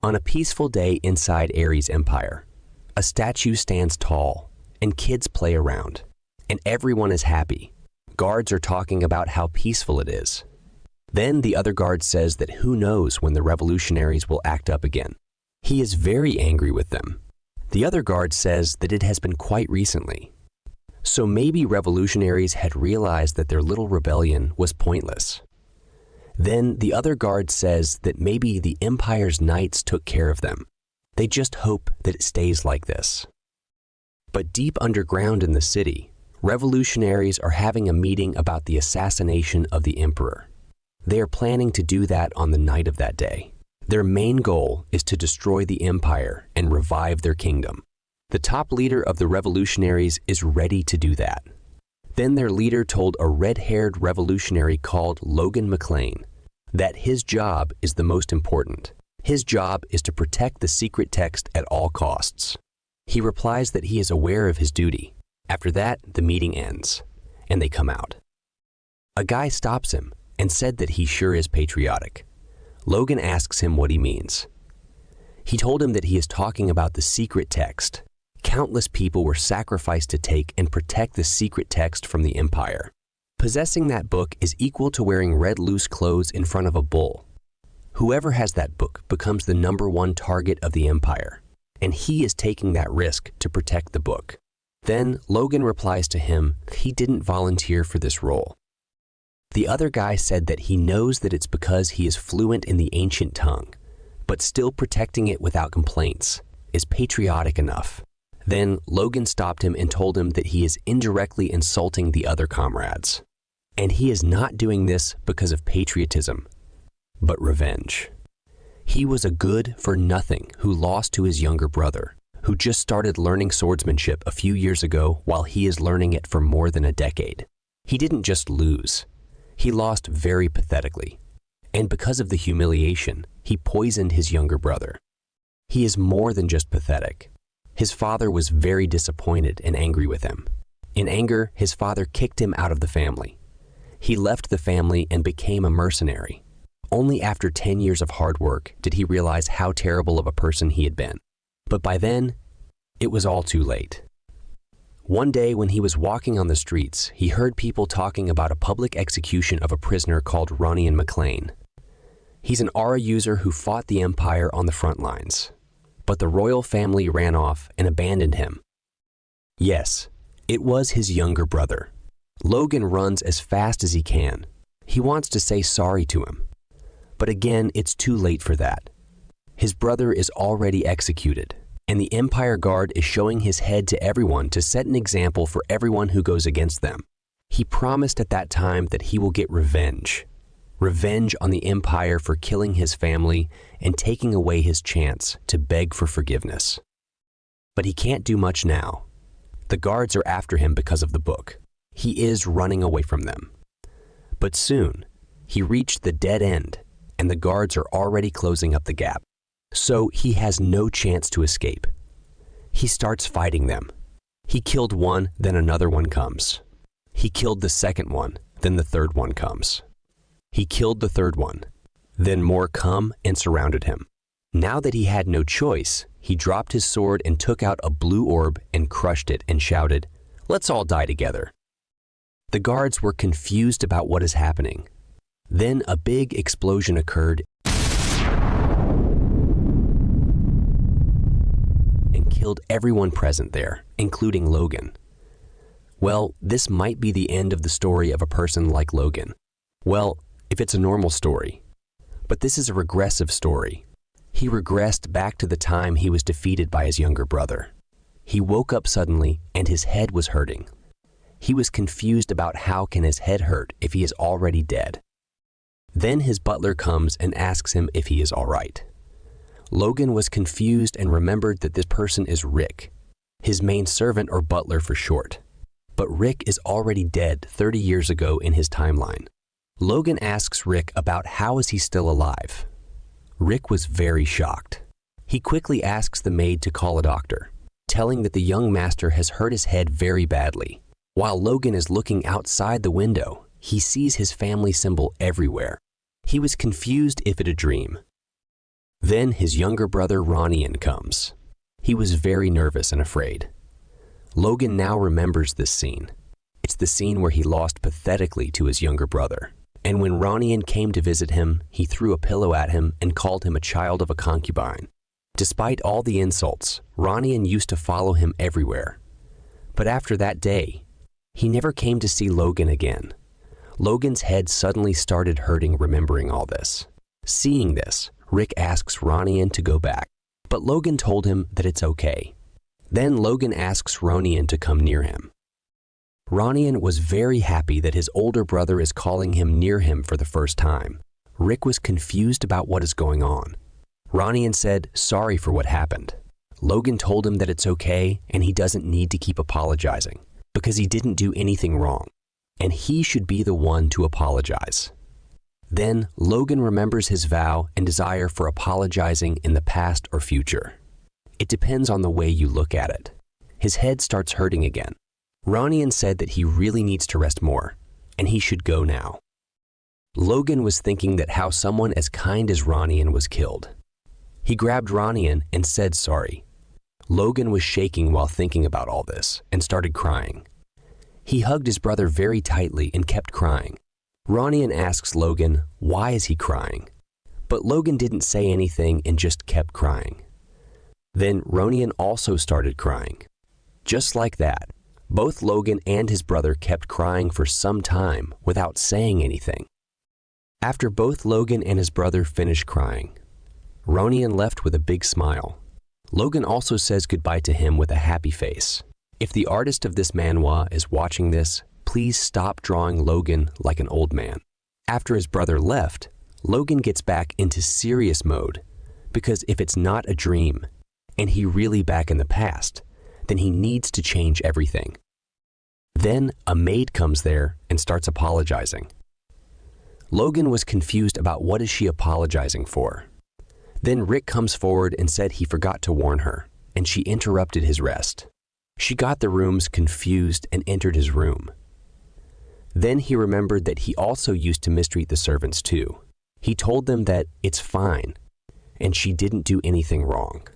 On a peaceful day inside Ares' empire, a statue stands tall, and kids play around, and everyone is happy. Guards are talking about how peaceful it is. Then the other guard says that who knows when the revolutionaries will act up again. He is very angry with them. The other guard says that it has been quite recently. So maybe revolutionaries had realized that their little rebellion was pointless. Then the other guard says that maybe the Empire's knights took care of them. They just hope that it stays like this. But deep underground in the city, revolutionaries are having a meeting about the assassination of the emperor. They are planning to do that on the night of that day. Their main goal is to destroy the empire and revive their kingdom. The top leader of the revolutionaries is ready to do that. Then their leader told a red-haired revolutionary called Logan that his job is the most important. His job is to protect the secret text at all costs. He replies that he is aware of his duty. After that, the meeting ends, and they come out. A guy stops him and said that he sure is patriotic. Logan asks him what he means. He told him that he is talking about the secret text. Countless people were sacrificed to take and protect the secret text from the empire. Possessing that book is equal to wearing red loose clothes in front of a bull. Whoever has that book becomes the #1 target of the empire, and he is taking that risk to protect the book. Then Logan replies to him he didn't volunteer for this role. The other guy said that he knows that it's because he is fluent in the ancient tongue, but still protecting it without complaints is patriotic enough. Then Logan stopped him and told him that he is indirectly insulting the other comrades. And he is not doing this because of patriotism, but revenge. He was a good-for-nothing who lost to his younger brother, who just started learning swordsmanship a few years ago while he is learning it for more than a decade. He didn't just lose. He lost very pathetically. And because of the humiliation, he poisoned his younger brother. He is more than just pathetic. His father was very disappointed and angry with him. In anger, his father kicked him out of the family. He left the family and became a mercenary. Only after 10 years of hard work did he realize how terrible of a person he had been. But by then, it was all too late. One day when he was walking on the streets, he heard people talking about a public execution of a prisoner called Ronnie McLean. He's an aura user who fought the Empire on the front lines. But the royal family ran off and abandoned him. Yes, it was his younger brother. Logan runs as fast as he can. He wants to say sorry to him. But again, it's too late for that. His brother is already executed, and the Empire Guard is showing his head to everyone to set an example for everyone who goes against them. He promised at that time that he will get revenge. Revenge on the Empire for killing his family and taking away his chance to beg for forgiveness. But he can't do much now. The guards are after him because of the book. He is running away from them. But soon, he reached the dead end, and the guards are already closing up the gap. So he has no chance to escape. He starts fighting them. He killed one, then another one comes. He killed the second one, then the third one comes. He killed the third one. Then more come and surrounded him. Now that he had no choice, he dropped his sword and took out a blue orb and crushed it and shouted, "Let's all die together." The guards were confused about what is happening. Then a big explosion occurred and killed everyone present there, including Logan. Well, this might be the end of the story of a person like Logan. Well, if it's a normal story. But this is a regressive story. He regressed back to the time he was defeated by his younger brother. He woke up suddenly and his head was hurting. He was confused about how can his head hurt if he is already dead. Then his butler comes and asks him if he is all right. Logan was confused and remembered that this person is Rick, his main servant or butler for short. But Rick is already dead 30 years ago in his timeline. Logan asks Rick about how is he still alive. Rick was very shocked. He quickly asks the maid to call a doctor, telling that the young master has hurt his head very badly. While Logan is looking outside the window, he sees his family symbol everywhere. He was confused if it a dream. Then his younger brother Ronian comes. He was very nervous and afraid. Logan now remembers this scene. It's the scene where he lost pathetically to his younger brother. And when Ronian came to visit him, he threw a pillow at him and called him a child of a concubine. Despite all the insults, Ronian used to follow him everywhere. But after that day, he never came to see Logan again. Logan's head suddenly started hurting remembering all this. Seeing this, Rick asks Ronian to go back, but Logan told him that it's okay. Then Logan asks Ronian to come near him. Ronian was very happy that his older brother is calling him near him for the first time. Rick was confused about what is going on. Ronian said sorry for what happened. Logan told him that it's okay and he doesn't need to keep apologizing because he didn't do anything wrong, and he should be the one to apologize. Then Logan remembers his vow and desire for apologizing in the past or future. It depends on the way you look at it. His head starts hurting again. Ronian said that he really needs to rest more, and he should go now. Logan was thinking that how someone as kind as Ronian was killed. He grabbed Ronian and said sorry. Logan was shaking while thinking about all this and started crying. He hugged his brother very tightly and kept crying. Ronian asks Logan, why is he crying? But Logan didn't say anything and just kept crying. Then Ronian also started crying. Just like that, both Logan and his brother kept crying for some time without saying anything. After both Logan and his brother finished crying, Ronian left with a big smile. Logan also says goodbye to him with a happy face. If the artist of this manhwa is watching this, please stop drawing Logan like an old man. After his brother left, Logan gets back into serious mode because if it's not a dream and he really back in the past, then he needs to change everything. Then a maid comes there and starts apologizing. Logan was confused about what is she apologizing for. Then Rick comes forward and said he forgot to warn her, and she interrupted his rest. She got the rooms confused and entered his room. Then he remembered that he also used to mistreat the servants too. He told them that it's fine, and she didn't do anything wrong.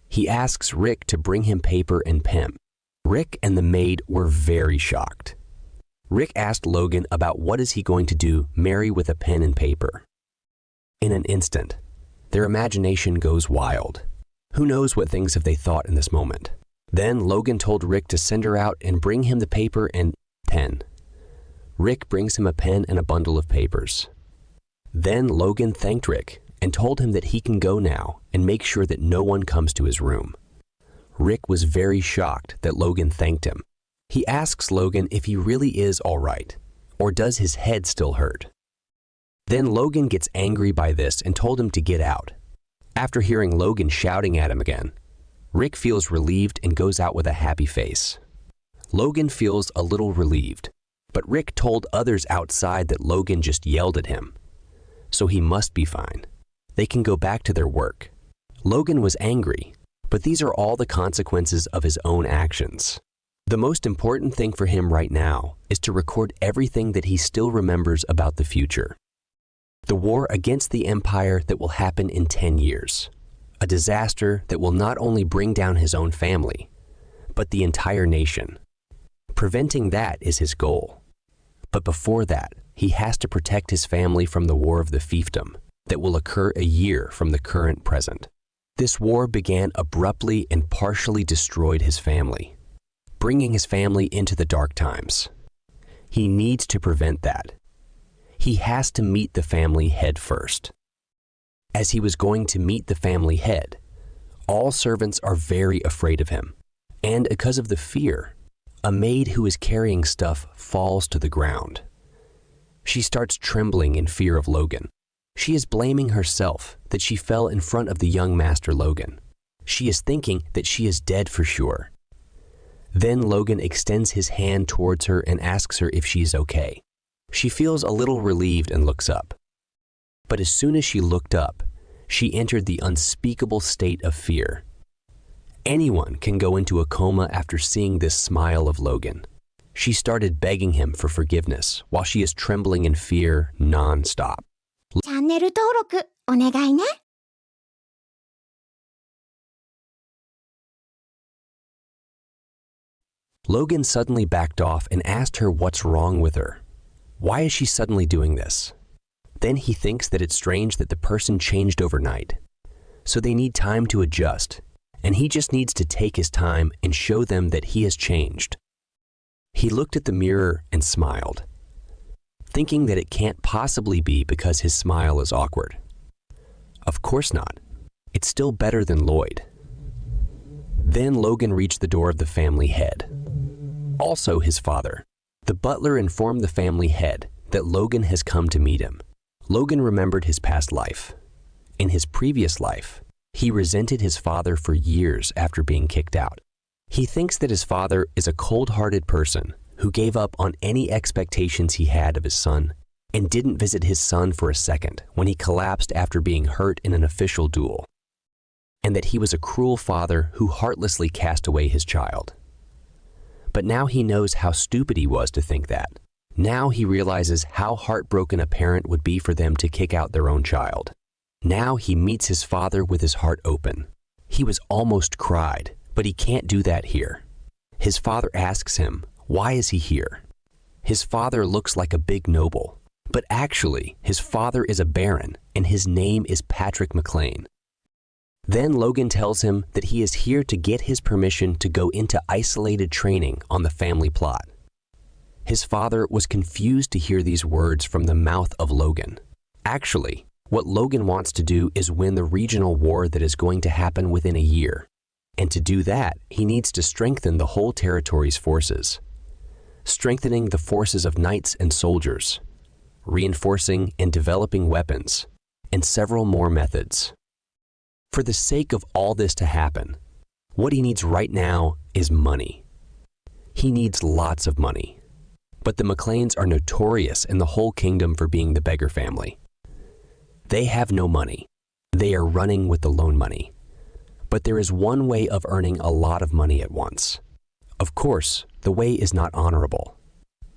He asks Rick to bring him paper and pen. Rick and the maid were very shocked. Rick asked Logan about what is he going to do marry with a pen and paper. In an instant, their imagination goes wild. Who knows what things have they thought in this moment? Then Logan told Rick to send her out and bring him the paper and pen. Rick brings him a pen and a bundle of papers. Then Logan thanked Rick and told him that he can go now and make sure that no one comes to his room. Rick was very shocked that Logan thanked him. He asks Logan if he really is all right, or does his head still hurt? Then Logan gets angry by this and told him to get out. After hearing Logan shouting at him again, Rick feels relieved and goes out with a happy face. Logan feels a little relieved, but Rick told others outside that Logan just yelled at him, so he must be fine. They can go back to their work. Logan was angry, but these are all the consequences of his own actions. The most important thing for him right now is to record everything that he still remembers about the future. The war against the empire that will happen in 10 years. A disaster that will not only bring down his own family, but the entire nation. Preventing that is his goal. But before that, he has to protect his family from the war of the fiefdom that will occur a year from the current present. This war began abruptly and partially destroyed his family, bringing his family into the dark times. He needs to prevent that. He has to meet the family head first. As he was going to meet the family head, all servants are very afraid of him, and because of the fear, a maid who is carrying stuff falls to the ground. She starts trembling in fear of Logan. She is blaming herself that she fell in front of the young master Logan. She is thinking that she is dead for sure. Then Logan extends his hand towards her and asks her if she is okay. She feels a little relieved and looks up. But as soon as she looked up, she entered the unspeakable state of fear. Anyone can go into a coma after seeing this smile of Logan. She started begging him for forgiveness while she is trembling in fear non-stop. チャンネル登録お願いね。Logan suddenly backed off and asked her what's wrong with her. Why is she suddenly doing this? Then he thinks that it's strange that the person changed overnight. So they need time to adjust, and he just needs to take his time and show them that he has changed. He looked at the mirror and smiled, thinking that it can't possibly be because his smile is awkward. Of course not. It's still better than Lloyd. Then Logan reached the door of the family head, also his father. The butler informed the family head that Logan has come to meet him. Logan remembered his past life. In his previous life, he resented his father for years after being kicked out. He thinks that his father is a cold-hearted person who gave up on any expectations he had of his son and didn't visit his son for a second when he collapsed after being hurt in an official duel, and that he was a cruel father who heartlessly cast away his child. But now he knows how stupid he was to think that. Now he realizes how heartbroken a parent would be for them to kick out their own child. Now he meets his father with his heart open. He was almost cried, but he can't do that here. His father asks him, why is he here? His father looks like a big noble, but actually his father is a baron and his name is Patrick McLean. Then Logan tells him that he is here to get his permission to go into isolated training on the family plot. His father was confused to hear these words from the mouth of Logan. Actually, what Logan wants to do is win the regional war that is going to happen within a year. And to do that, he needs to strengthen the whole territory's forces. Strengthening the forces of knights and soldiers, reinforcing and developing weapons, and several more methods. For the sake of all this to happen, what he needs right now is money. He needs lots of money. But the McLeans are notorious in the whole kingdom for being the beggar family. They have no money. They are running with the loan money. But there is one way of earning a lot of money at once. Of course, the way is not honorable.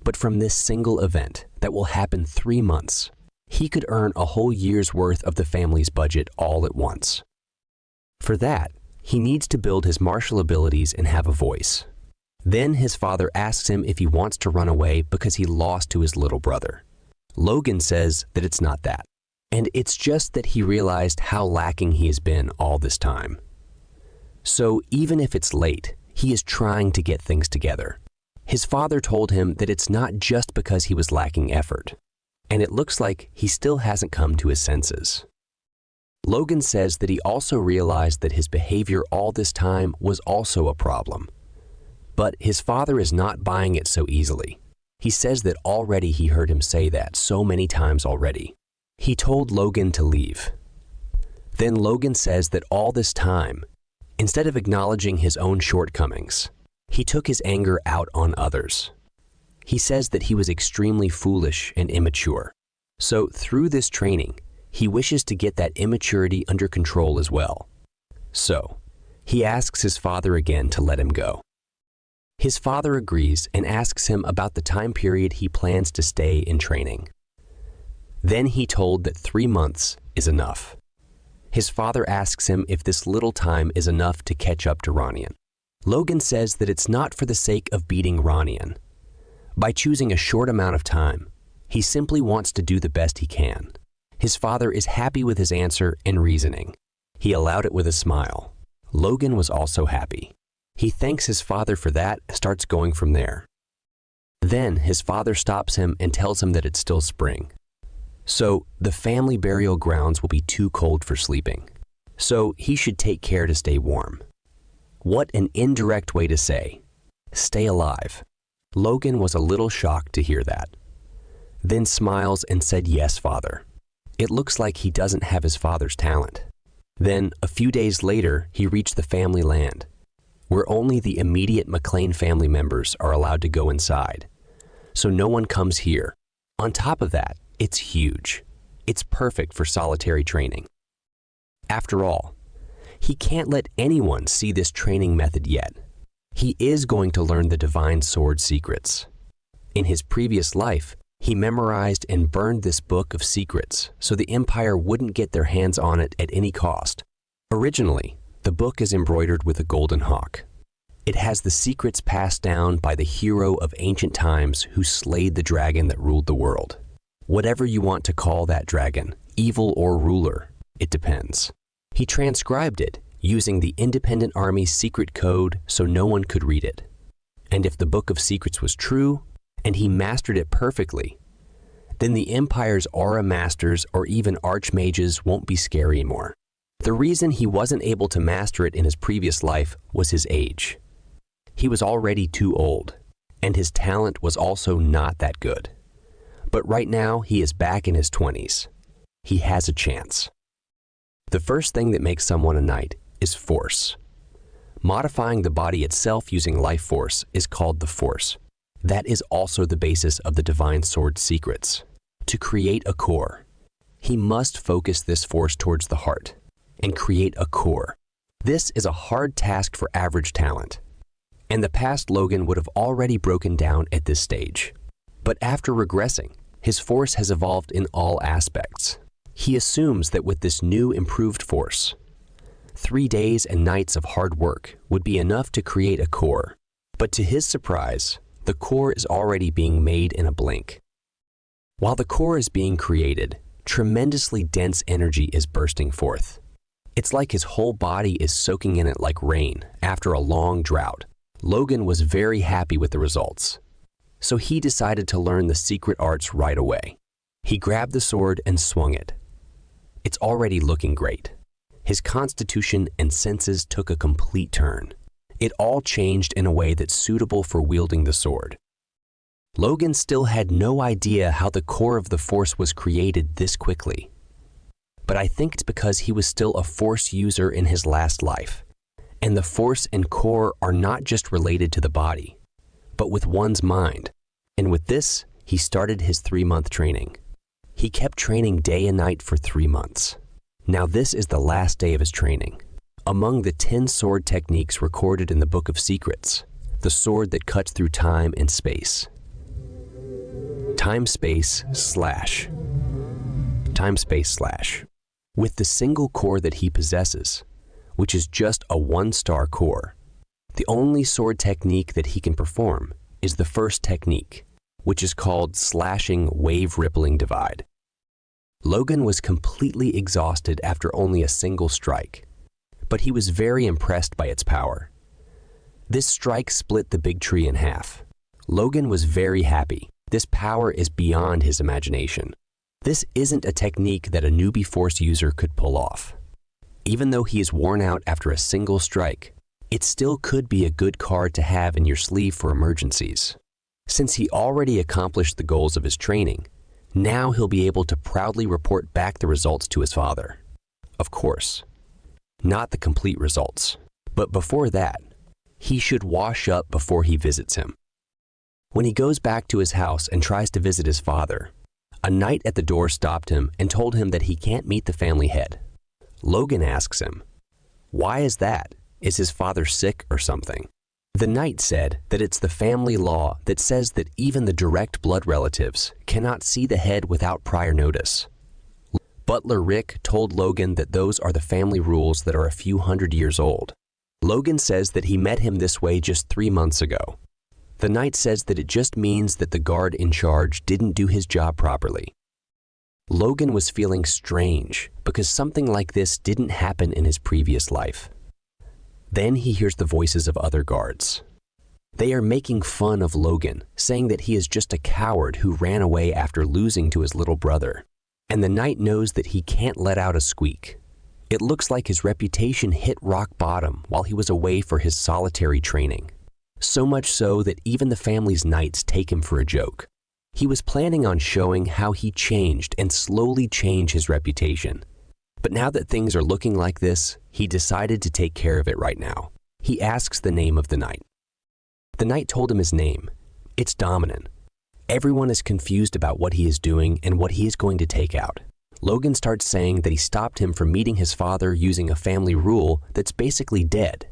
But from this single event that will happen 3 months, he could earn a whole year's worth of the family's budget all at once. For that, he needs to build his martial abilities and have a voice. Then his father asks him if he wants to run away because he lost to his little brother. Logan says that it's not that, and it's just that he realized how lacking he has been all this time. So even if it's late, he is trying to get things together. His father told him that it's not just because he was lacking effort, and it looks like he still hasn't come to his senses. Logan says that he also realized that his behavior all this time was also a problem. But his father is not buying it so easily. He says that already he heard him say that so many times already. He told Logan to leave. Then Logan says that all this time, instead of acknowledging his own shortcomings, he took his anger out on others. He says that he was extremely foolish and immature. So through this training, he wishes to get that immaturity under control as well. So he asks his father again to let him go. His father agrees and asks him about the time period he plans to stay in training. Then he told that 3 months is enough. His father asks him if this little time is enough to catch up to Ronian. Logan says that it's not for the sake of beating Ronian. By choosing a short amount of time, he simply wants to do the best he can. His father is happy with his answer and reasoning. He allowed it with a smile. Logan was also happy. He thanks his father for that and starts going from there. Then his father stops him and tells him that it's still spring. So the family burial grounds will be too cold for sleeping. So he should take care to stay warm. What an indirect way to say, stay alive. Logan was a little shocked to hear that. Then smiles and said, yes, father. It looks like he doesn't have his father's talent. Then a few days later, he reached the family land, where only the immediate McLean family members are allowed to go inside. So no one comes here. On top of that, it's huge. It's perfect for solitary training. After all, he can't let anyone see this training method yet. He is going to learn the divine sword secrets. In his previous life, he memorized and burned this book of secrets so the Empire wouldn't get their hands on it at any cost. Originally, the book is embroidered with a golden hawk. It has the secrets passed down by the hero of ancient times who slayed the dragon that ruled the world. Whatever you want to call that dragon, evil or ruler, it depends. He transcribed it using the Independent Army's secret code so no one could read it. And if the Book of Secrets was true, and he mastered it perfectly, then the Empire's aura masters or even archmages won't be scary anymore. The reason he wasn't able to master it in his previous life was his age. He was already too old, and his talent was also not that good. But right now, he is back in his 20s. He has a chance. The first thing that makes someone a knight is force. Modifying the body itself using life force is called the force. That is also the basis of the divine sword's secrets. To create a core, he must focus this force towards the heart and create a core. This is a hard task for average talent, and the past Logan would have already broken down at this stage. But after regressing, his force has evolved in all aspects. He assumes that with this new improved force, 3 days and nights of hard work would be enough to create a core. But to his surprise, the core is already being made in a blink. While the core is being created, tremendously dense energy is bursting forth. It's like his whole body is soaking in it like rain after a long drought. Logan was very happy with the results, so he decided to learn the secret arts right away. He grabbed the sword and swung it. It's already looking great. His constitution and senses took a complete turn. It all changed in a way that's suitable for wielding the sword. Logan still had no idea how the core of the force was created this quickly. But I think it's because he was still a force user in his last life. And the force and core are not just related to the body, but with one's mind. And with this, he started his 3-month training. He kept training day and night for 3 months. Now this is the last day of his training. Among the 10 sword techniques recorded in the Book of Secrets, the sword that cuts through time and space. Time-space slash. Time-space slash. With the single core that he possesses, which is just a 1-star core, the only sword technique that he can perform is the first technique, which is called slashing wave-rippling divide. Logan was completely exhausted after only a single strike, but he was very impressed by its power. This strike split the big tree in half. Logan was very happy. This power is beyond his imagination. This isn't a technique that a newbie force user could pull off. Even though he is worn out after a single strike, it still could be a good card to have in your sleeve for emergencies. Since he already accomplished the goals of his training, now he'll be able to proudly report back the results to his father. Of course, not the complete results, but before that, he should wash up before he visits him. When he goes back to his house and tries to visit his father, a knight at the door stopped him and told him that he can't meet the family head. Logan asks him, "Why is that? Is his father sick or something?" The knight said that it's the family law that says that even the direct blood relatives cannot see the head without prior notice. Butler Rick told Logan that those are the family rules that are a few hundred years old. Logan says that he met him this way just 3 months ago. The knight says that it just means that the guard in charge didn't do his job properly. Logan was feeling strange because something like this didn't happen in his previous life. Then he hears the voices of other guards. They are making fun of Logan, saying that he is just a coward who ran away after losing to his little brother. And the knight knows that he can't let out a squeak. It looks like his reputation hit rock bottom while he was away for his solitary training. So much so that even the family's knights take him for a joke. He was planning on showing how he changed and slowly change his reputation. But now that things are looking like this, he decided to take care of it right now. He asks the name of the knight. The knight told him his name. It's Dominant. Everyone is confused about what he is doing and what he is going to take out. Logan starts saying that he stopped him from meeting his father using a family rule that's basically dead.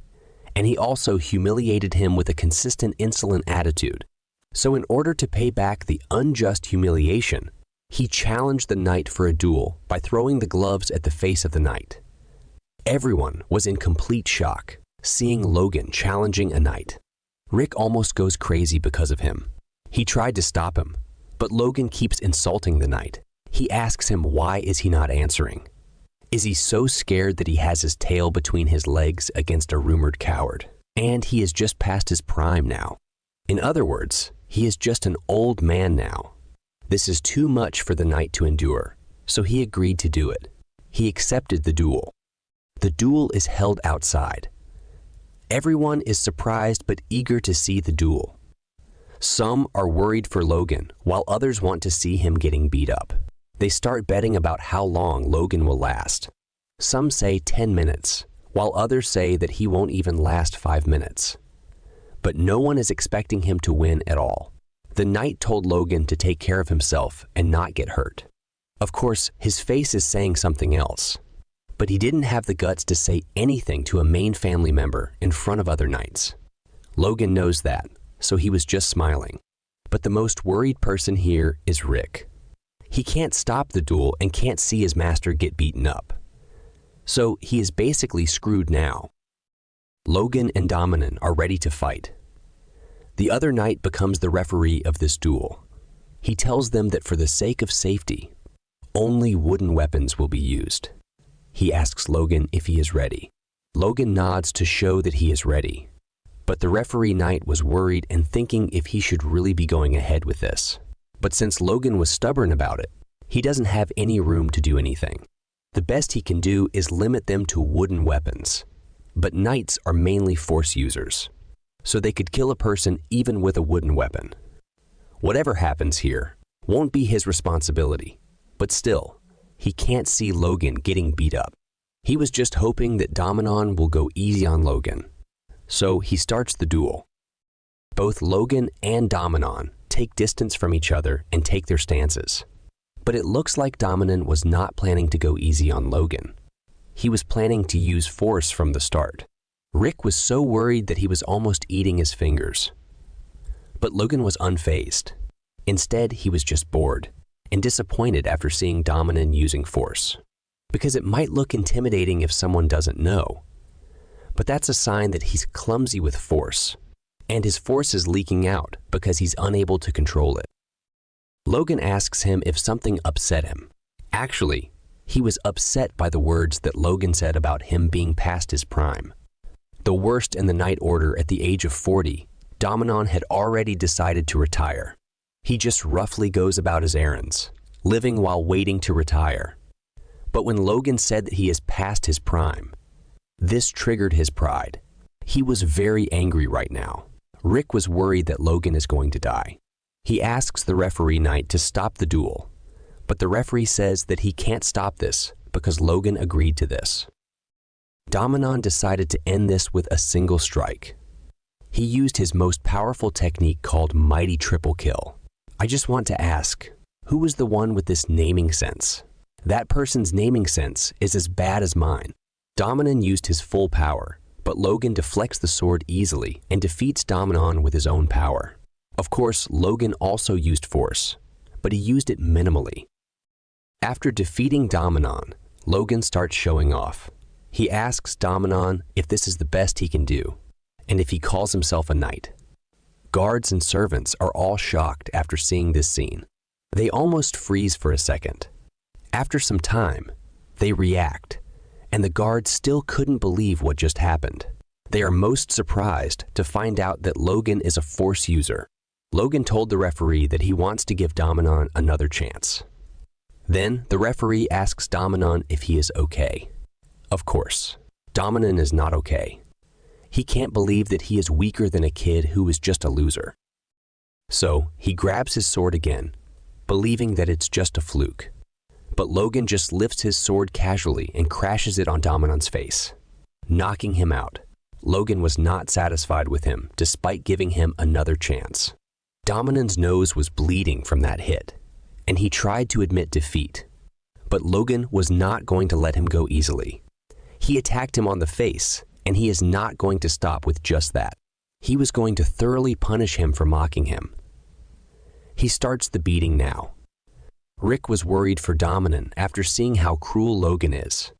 And he also humiliated him with a consistent insolent attitude. So in order to pay back the unjust humiliation, he challenged the knight for a duel by throwing the gloves at the face of the knight. Everyone was in complete shock. seeing Logan challenging a knight. Rick almost goes crazy because of him. He tried to stop him, but Logan keeps insulting the knight. He asks him why is he not answering. Is he so scared that he has his tail between his legs against a rumored coward? And he is just past his prime now. In other words, he is just an old man now. This is too much for the knight to endure, so he agreed to do it. He accepted the duel. The duel is held outside. Everyone is surprised but eager to see the duel. Some are worried for Logan, while others want to see him getting beat up. They start betting about how long Logan will last. Some say 10 minutes, while others say that he won't even last 5 minutes. But no one is expecting him to win at all. The knight told Logan to take care of himself and not get hurt. Of course, his face is saying something else. But he didn't have the guts to say anything to a main family member in front of other knights. Logan knows that, so he was just smiling. But the most worried person here is Rick. He can't stop the duel and can't see his master get beaten up. So he is basically screwed now. Logan and Dominan are ready to fight. The other knight becomes the referee of this duel. He tells them that for the sake of safety, only wooden weapons will be used. He asks Logan if he is ready. Logan nods to show that he is ready. But the referee knight was worried and thinking if he should really be going ahead with this. But since Logan was stubborn about it, he doesn't have any room to do anything. The best he can do is limit them to wooden weapons. But knights are mainly force users, so they could kill a person even with a wooden weapon. Whatever happens here won't be his responsibility, but still, he can't see Logan getting beat up. He was just hoping that Dominan will go easy on Logan. So he starts the duel. Both Logan and Dominan take distance from each other and take their stances. But it looks like Dominan was not planning to go easy on Logan. He was planning to use force from the start. Rick was so worried that he was almost eating his fingers. But Logan was unfazed. Instead, he was just bored and disappointed after seeing Dominan using force. Because it might look intimidating if someone doesn't know. But that's a sign that he's clumsy with force, and his force is leaking out because he's unable to control it. Logan asks him if something upset him. Actually, he was upset by the words that Logan said about him being past his prime. The worst in the Knight Order at the age of 40, Dominan had already decided to retire. He just roughly goes about his errands, living while waiting to retire. But when Logan said that he is past his prime, this triggered his pride. He was very angry right now. Rick was worried that Logan is going to die. He asks the referee knight to stop the duel, but the referee says that he can't stop this because Logan agreed to this. Dominan decided to end this with a single strike. He used his most powerful technique called Mighty Triple Kill. I just want to ask, who was the one with this naming sense? That person's naming sense is as bad as mine. Dominan used his full power, but Logan deflects the sword easily and defeats Dominan with his own power. Of course, Logan also used force, but he used it minimally. After defeating Dominan, Logan starts showing off. He asks Dominan if this is the best he can do, and if he calls himself a knight. Guards and servants are all shocked after seeing this scene. They almost freeze for a second. After some time, they react, and the guards still couldn't believe what just happened. They are most surprised to find out that Logan is a force user. Logan told the referee that he wants to give Dominan another chance. Then the referee asks Dominan if he is okay. Of course, Dominan is not okay. He can't believe that he is weaker than a kid who is just a loser. So he grabs his sword again, believing that it's just a fluke. But Logan just lifts his sword casually and crashes it on Dominan's face, knocking him out. Logan was not satisfied with him, despite giving him another chance. Dominan's nose was bleeding from that hit, and he tried to admit defeat. But Logan was not going to let him go easily. He attacked him on the face, and he is not going to stop with just that. He was going to thoroughly punish him for mocking him. He starts the beating now. Rick was worried for Dominan after seeing how cruel Logan is.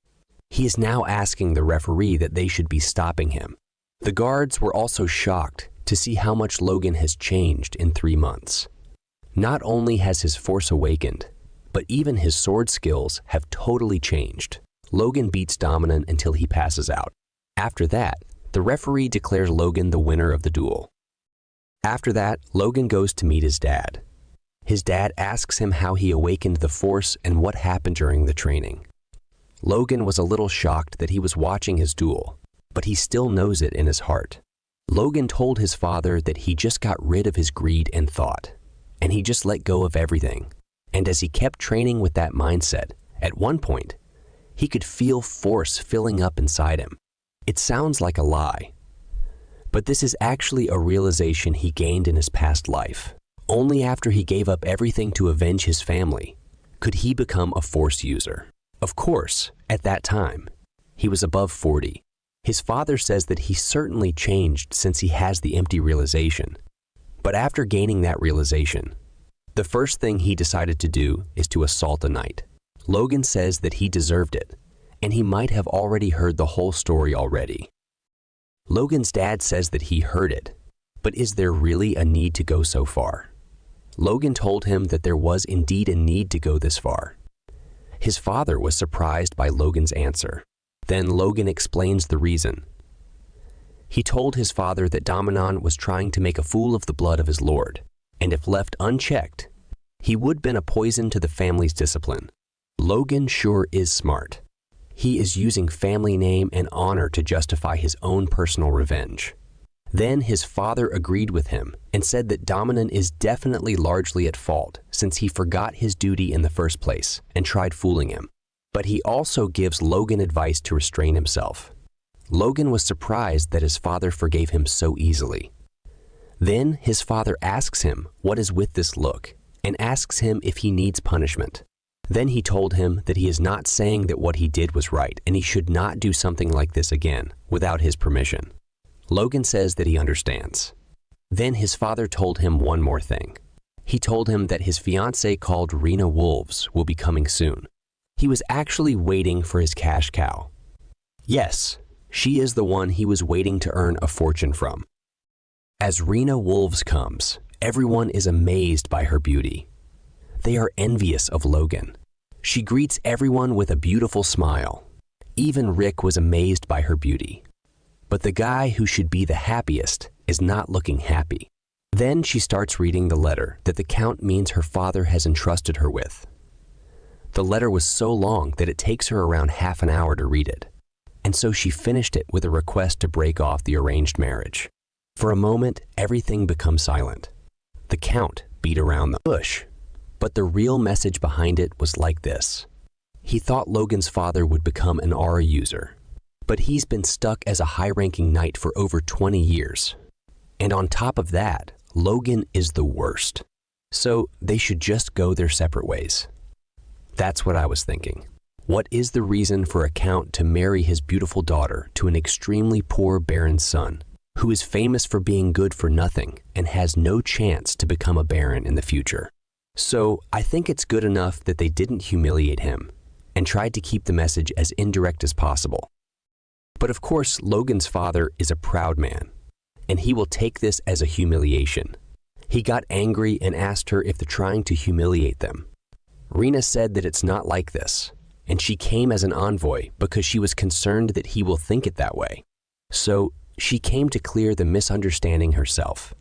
He is now asking the referee that they should be stopping him. The guards were also shocked to see how much Logan has changed in 3 months. Not only has his force awakened, but even his sword skills have totally changed. Logan beats Dominant until he passes out. After that, the referee declares Logan the winner of the duel. After that, Logan goes to meet his dad. His dad asks him how he awakened the force and what happened during the training. Logan was a little shocked that he was watching his duel, but he still knows it in his heart. Logan told his father that he just got rid of his greed and thought, and he just let go of everything. And as he kept training with that mindset, at one point, he could feel force filling up inside him. It sounds like a lie, but this is actually a realization he gained in his past life. Only after he gave up everything to avenge his family could he become a force user. Of course, at that time, he was above 40. His father says that he certainly changed since he has the empty realization. But after gaining that realization, the first thing he decided to do is to assault a knight. Logan says that he deserved it, and he might have already heard the whole story already. Logan's dad says that he heard it, but is there really a need to go so far? Logan told him that there was indeed a need to go this far. His father was surprised by Logan's answer. Then Logan explains the reason. He told his father that Dominon was trying to make a fool of the blood of his lord, and if left unchecked, he would have been a poison to the family's discipline. Logan sure is smart. He is using family name and honor to justify his own personal revenge. Then his father agreed with him and said that Dominon is definitely largely at fault since he forgot his duty in the first place and tried fooling him. But he also gives Logan advice to restrain himself. Logan was surprised that his father forgave him so easily. Then his father asks him what is with this look and asks him if he needs punishment. Then he told him that he is not saying that what he did was right and he should not do something like this again without his permission. Logan says that he understands. Then his father told him one more thing. He told him that his fiancée called Rena Wolves will be coming soon. He was actually waiting for his cash cow. Yes, she is the one he was waiting to earn a fortune from. As Rena Wolves comes, everyone is amazed by her beauty. They are envious of Logan. She greets everyone with a beautiful smile. Even Rick was amazed by her beauty. But the guy who should be the happiest is not looking happy. Then she starts reading the letter that the Count means her father has entrusted her with. The letter was so long that it takes her around half an hour to read it, and so she finished it with a request to break off the arranged marriage. For a moment, everything becomes silent. The Count beat around the bush, but the real message behind it was like this. He thought Logan's father would become an aura user, but he's been stuck as a high-ranking knight for over 20 years. And on top of that, Logan is the worst. So they should just go their separate ways. That's what I was thinking. What is the reason for a count to marry his beautiful daughter to an extremely poor baron's son, who is famous for being good for nothing and has no chance to become a baron in the future? So I think it's good enough that they didn't humiliate him and tried to keep the message as indirect as possible. But of course, Logan's father is a proud man, and he will take this as a humiliation. He got angry and asked her if they're trying to humiliate them. Rena said that it's not like this, and she came as an envoy because she was concerned that he will think it that way. So she came to clear the misunderstanding herself.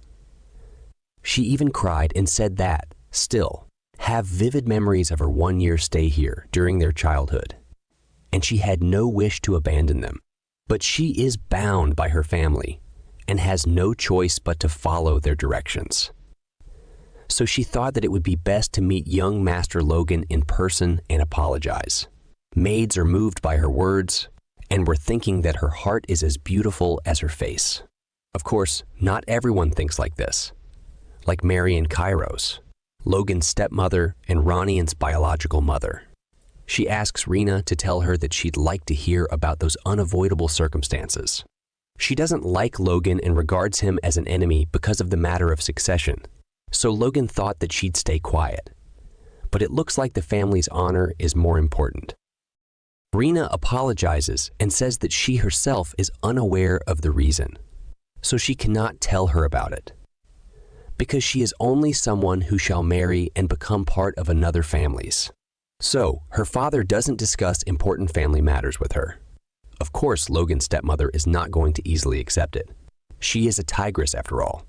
She even cried and said that, still, have vivid memories of her 1-year stay here during their childhood, and she had no wish to abandon them. But she is bound by her family and has no choice but to follow their directions. So she thought that it would be best to meet young Master Logan in person and apologize. Maids are moved by her words and were thinking that her heart is as beautiful as her face. Of course, not everyone thinks like this. Like Mary and Kairos, Logan's stepmother and Ronnian's biological mother. She asks Rena to tell her that she'd like to hear about those unavoidable circumstances. She doesn't like Logan and regards him as an enemy because of the matter of succession, so Logan thought that she'd stay quiet. But it looks like the family's honor is more important. Rena apologizes and says that she herself is unaware of the reason, so she cannot tell her about it, because she is only someone who shall marry and become part of another family's. So, her father doesn't discuss important family matters with her. Of course, Logan's stepmother is not going to easily accept it. She is a tigress after all.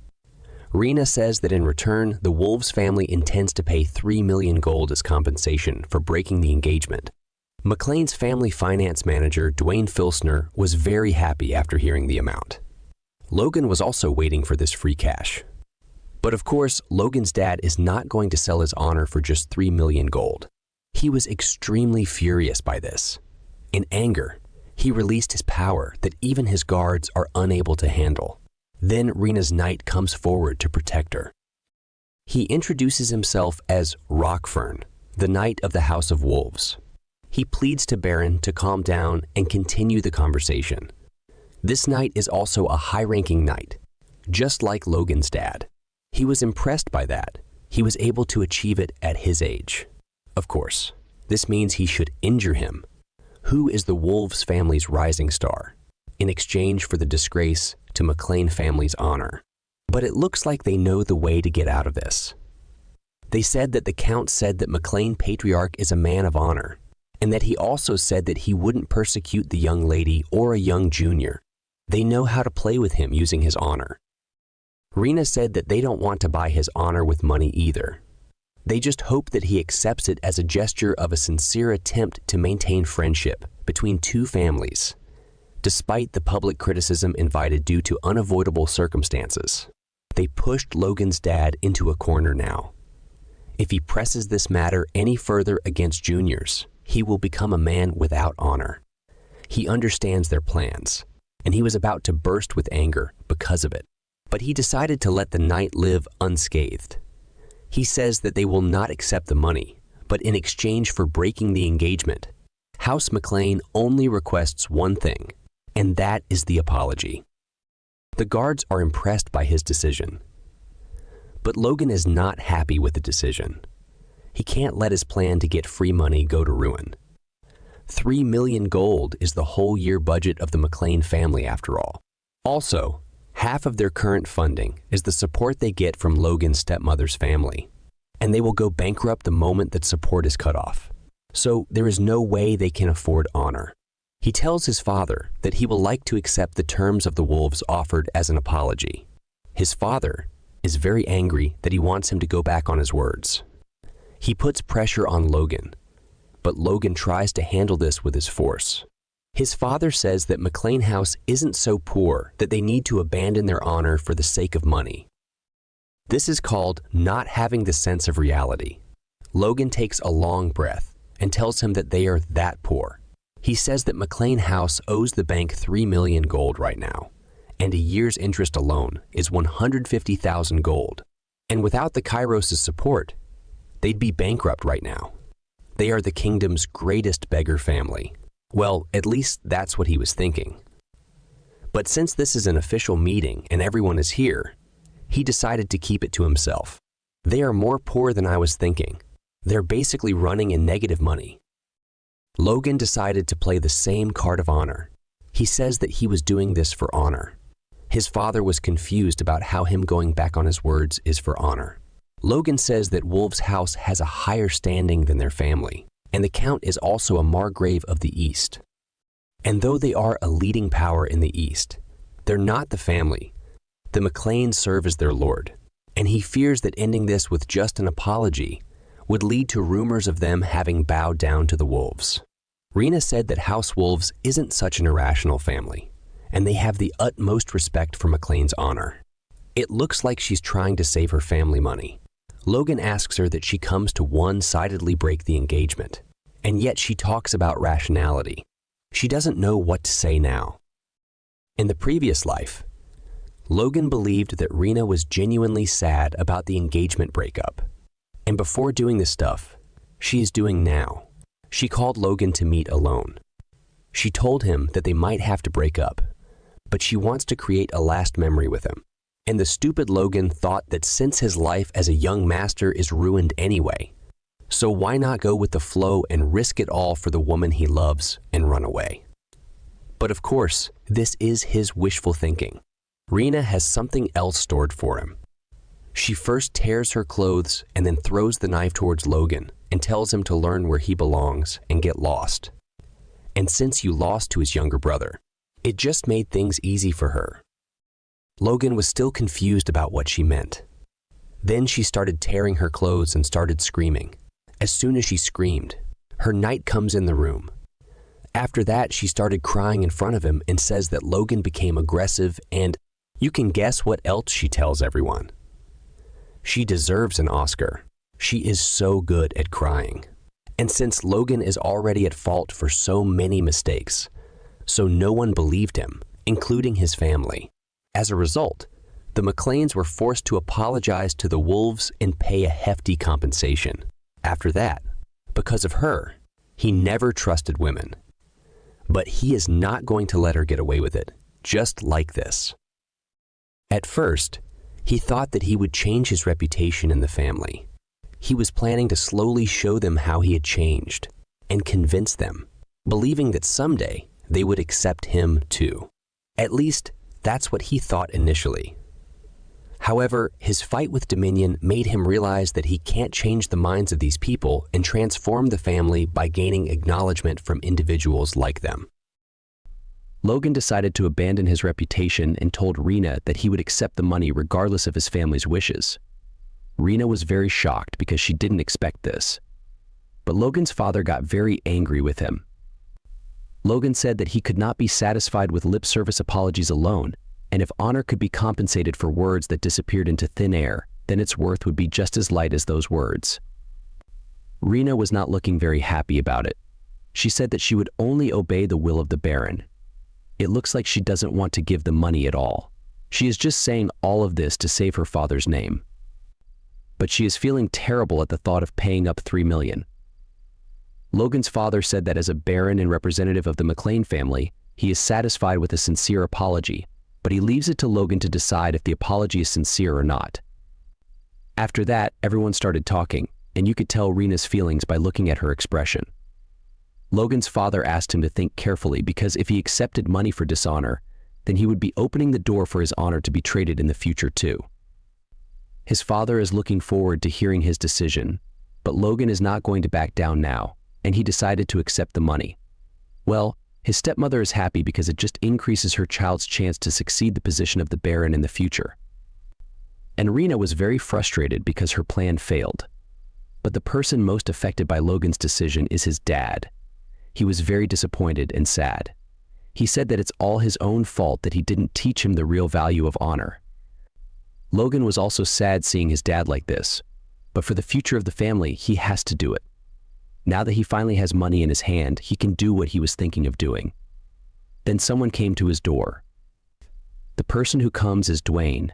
Rena says that in return, the Wolves family intends to pay 3 million gold as compensation for breaking the engagement. McLean's family finance manager, Dwayne Filsner, was very happy after hearing the amount. Logan was also waiting for this free cash. But of course, Logan's dad is not going to sell his honor for just 3 million gold. He was extremely furious by this. In anger, he released his power that even his guards are unable to handle. Then Rena's knight comes forward to protect her. He introduces himself as Rockfern, the knight of the House of Wolves. He pleads to Baron to calm down and continue the conversation. This knight is also a high-ranking knight, just like Logan's dad. He was impressed by that. He was able to achieve it at his age. Of course, this means he should injure him. Who is the Wolves family's rising star, in exchange for the disgrace to McLean family's honor? But it looks like they know the way to get out of this. They said that the Count said that McLean Patriarch is a man of honor, and that he also said that he wouldn't persecute the young lady or a young junior. They know how to play with him using his honor. Rena said that they don't want to buy his honor with money either. They just hope that he accepts it as a gesture of a sincere attempt to maintain friendship between two families, despite the public criticism invited due to unavoidable circumstances. They pushed Logan's dad into a corner now. If he presses this matter any further against juniors, he will become a man without honor. He understands their plans, and he was about to burst with anger because of it. But he decided to let the knight live unscathed. He says that they will not accept the money, but in exchange for breaking the engagement, House McLean only requests one thing, and that is the apology. The guards are impressed by his decision. But Logan is not happy with the decision. He can't let his plan to get free money go to ruin. 3 million gold is the whole year budget of the McLean family after all. Also, half of their current funding is the support they get from Logan's stepmother's family, and they will go bankrupt the moment that support is cut off. So there is no way they can afford honor. He tells his father that he will like to accept the terms of the Wolves offered as an apology. His father is very angry that he wants him to go back on his words. He puts pressure on Logan, but Logan tries to handle this with his force. His father says that McLean House isn't so poor that they need to abandon their honor for the sake of money. This is called not having the sense of reality. Logan takes a long breath and tells him that they are that poor. He says that McLean House owes the bank 3 million gold right now, and a year's interest alone is 150,000 gold. And without the Kairos' support, they'd be bankrupt right now. They are the kingdom's greatest beggar family. Well, at least that's what he was thinking. But since this is an official meeting and everyone is here, he decided to keep it to himself. They are more poor than I was thinking. They're basically running in negative money. Logan decided to play the same card of honor. He says that he was doing this for honor. His father was confused about how him going back on his words is for honor. Logan says that Wolves' house has a higher standing than their family, and the Count is also a Margrave of the East. And though they are a leading power in the East, they're not the family. The McLeans serve as their lord, and he fears that ending this with just an apology would lead to rumors of them having bowed down to the Wolves. Rena said that House Wolves isn't such an irrational family, and they have the utmost respect for McLean's honor. It looks like she's trying to save her family money. Logan asks her that she comes to one-sidedly break the engagement, and yet she talks about rationality. She doesn't know what to say now. In the previous life, Logan believed that Rena was genuinely sad about the engagement breakup. And before doing this stuff, she is doing now. She called Logan to meet alone. She told him that they might have to break up, but she wants to create a last memory with him. And the stupid Logan thought that since his life as a young master is ruined anyway, So why not go with the flow and risk it all for the woman he loves and run away? But of course, this is his wishful thinking. Rena has something else stored for him. She first tears her clothes and then throws the knife towards Logan and tells him to learn where he belongs and get lost. And since you lost to his younger brother, it just made things easy for her. Logan was still confused about what she meant. Then she started tearing her clothes and started screaming. As soon as she screamed, her knight comes in the room. After that, she started crying in front of him and says that Logan became aggressive, and you can guess what else she tells everyone. She deserves an Oscar. She is so good at crying. And since Logan is already at fault for so many mistakes, so no one believed him, including his family. As a result, the McClanes were forced to apologize to the Wolves and pay a hefty compensation. After that, because of her, he never trusted women. But he is not going to let her get away with it, just like this. At first, he thought that he would change his reputation in the family. He was planning to slowly show them how he had changed and convince them, believing that someday they would accept him too. At least, that's what he thought initially. However, his fight with Dominion made him realize that he can't change the minds of these people and transform the family by gaining acknowledgement from individuals like them. Logan decided to abandon his reputation and told Rena that he would accept the money regardless of his family's wishes. Rena was very shocked because she didn't expect this. But Logan's father got very angry with him. Logan said that he could not be satisfied with lip service apologies alone, and if honor could be compensated for words that disappeared into thin air, then its worth would be just as light as those words. Rena was not looking very happy about it. She said that she would only obey the will of the Baron. It looks like she doesn't want to give the money at all. She is just saying all of this to save her father's name. But she is feeling terrible at the thought of paying up $3 million. Logan's father said that as a Baron and representative of the McClane family, he is satisfied with a sincere apology, but he leaves it to Logan to decide if the apology is sincere or not. After that, everyone started talking, and you could tell Rena's feelings by looking at her expression. Logan's father asked him to think carefully because if he accepted money for dishonor, then he would be opening the door for his honor to be traded in the future too. His father is looking forward to hearing his decision, but Logan is not going to back down now, and he decided to accept the money. Well, his stepmother is happy because it just increases her child's chance to succeed the position of the Baron in the future. And Rena was very frustrated because her plan failed. But the person most affected by Logan's decision is his dad. He was very disappointed and sad. He said that it's all his own fault that he didn't teach him the real value of honor. Logan was also sad seeing his dad like this, but for the future of the family, he has to do it. Now that he finally has money in his hand, he can do what he was thinking of doing. Then someone came to his door. The person who comes is Dwayne,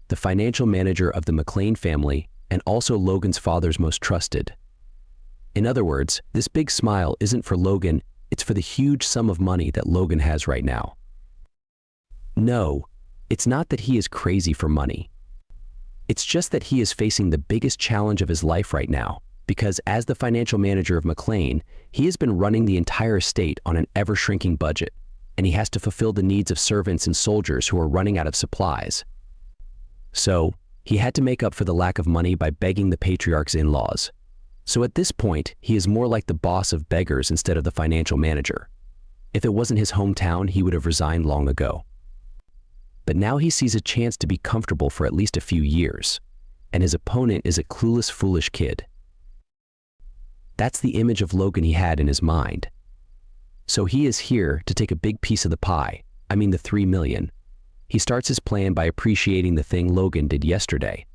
the financial manager of the McClane family and also Logan's father's most trusted. In other words, this big smile isn't for Logan, it's for the huge sum of money that Logan has right now. No, it's not that he is crazy for money. It's just that he is facing the biggest challenge of his life right now, because as the financial manager of McClane, he has been running the entire estate on an ever-shrinking budget, and he has to fulfill the needs of servants and soldiers who are running out of supplies. So, he had to make up for the lack of money by begging the patriarch's in-laws. So at this point, he is more like the boss of beggars instead of the financial manager. If it wasn't his hometown, he would have resigned long ago. But now he sees a chance to be comfortable for at least a few years, and his opponent is a clueless, foolish kid. That's the image of Logan he had in his mind. So he is here to take a big piece of the pie, I mean the $3 million. He starts his plan by appreciating the thing Logan did yesterday.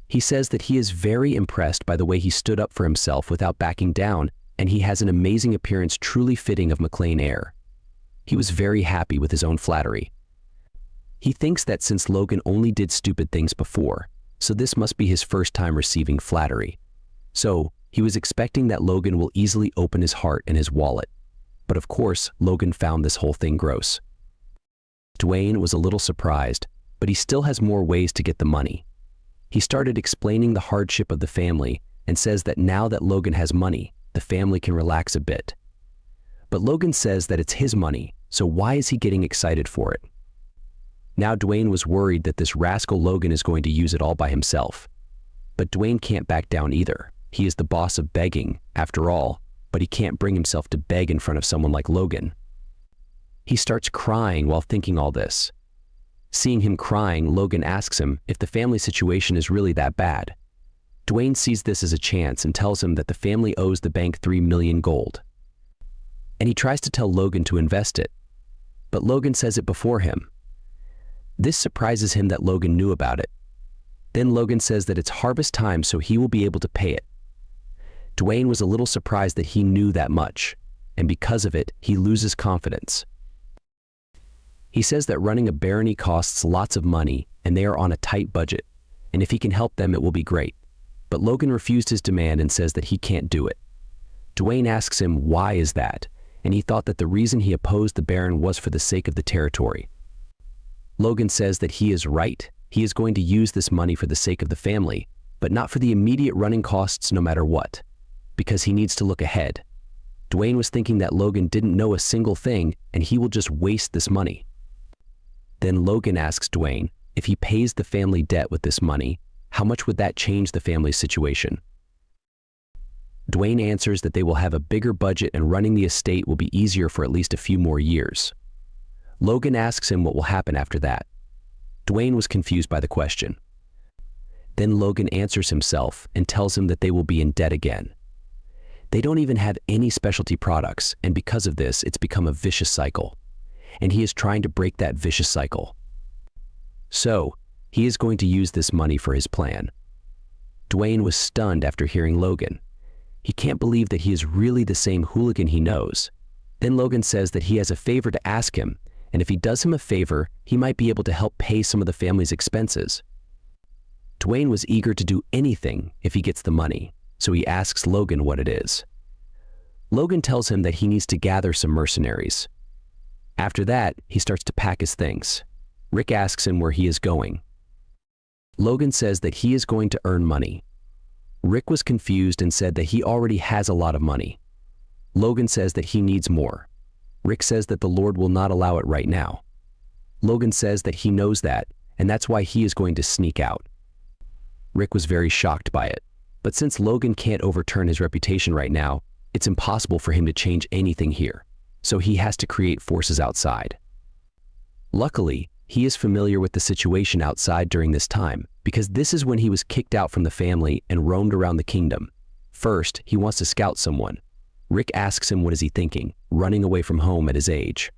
He says that he is very impressed by the way he stood up for himself without backing down, and he has an amazing appearance truly fitting of McClane heir. He was very happy with his own flattery. He thinks that since Logan only did stupid things before, so this must be his first time receiving flattery. So, he was expecting that Logan will easily open his heart and his wallet. But of course, Logan found this whole thing gross. Dwayne was a little surprised, but he still has more ways to get the money. He started explaining the hardship of the family and says that now that Logan has money, the family can relax a bit. But Logan says that it's his money, so why is he getting excited for it? Now Dwayne was worried that this rascal Logan is going to use it all by himself. But Dwayne can't back down either. He is the boss of begging, after all, but he can't bring himself to beg in front of someone like Logan. He starts crying while thinking all this. Seeing him crying, Logan asks him if the family situation is really that bad. Dwayne sees this as a chance and tells him that the family owes the bank 3 million gold. And he tries to tell Logan to invest it, but Logan says it before him. This surprises him that Logan knew about it. Then Logan says that it's harvest time, so he will be able to pay it. Dwayne was a little surprised that he knew that much, and because of it, he loses confidence. He says that running a barony costs lots of money, and they are on a tight budget, and if he can help them, it will be great. But Logan refused his demand and says that he can't do it. Dwayne asks him why is that, and he thought that the reason he opposed the Baron was for the sake of the territory. Logan says that he is right. He is going to use this money for the sake of the family, but not for the immediate running costs no matter what, because he needs to look ahead. Dwayne was thinking that Logan didn't know a single thing and he will just waste this money. Then Logan asks Dwayne if he pays the family debt with this money, how much would that change the family's situation? Dwayne answers that they will have a bigger budget and running the estate will be easier for at least a few more years. Logan asks him what will happen after that. Dwayne was confused by the question. Then Logan answers himself and tells him that they will be in debt again. They don't even have any specialty products, and because of this, it's become a vicious cycle. And he is trying to break that vicious cycle. So, he is going to use this money for his plan. Dwayne was stunned after hearing Logan. He can't believe that he is really the same hooligan he knows. Then Logan says that he has a favor to ask him, and if he does him a favor, he might be able to help pay some of the family's expenses. Dwayne was eager to do anything if he gets the money, so he asks Logan what it is. Logan tells him that he needs to gather some mercenaries. After that, he starts to pack his things. Rick asks him where he is going. Logan says that he is going to earn money. Rick was confused and said that he already has a lot of money. Logan says that he needs more. Rick says that the Lord will not allow it right now. Logan says that he knows that, and that's why he is going to sneak out. Rick was very shocked by it, but since Logan can't overturn his reputation right now, it's impossible for him to change anything here, so he has to create forces outside. Luckily, he is familiar with the situation outside during this time, because this is when he was kicked out from the family and roamed around the kingdom. First, he wants to scout someone. Rick asks him what is he thinking, running away from home at his age.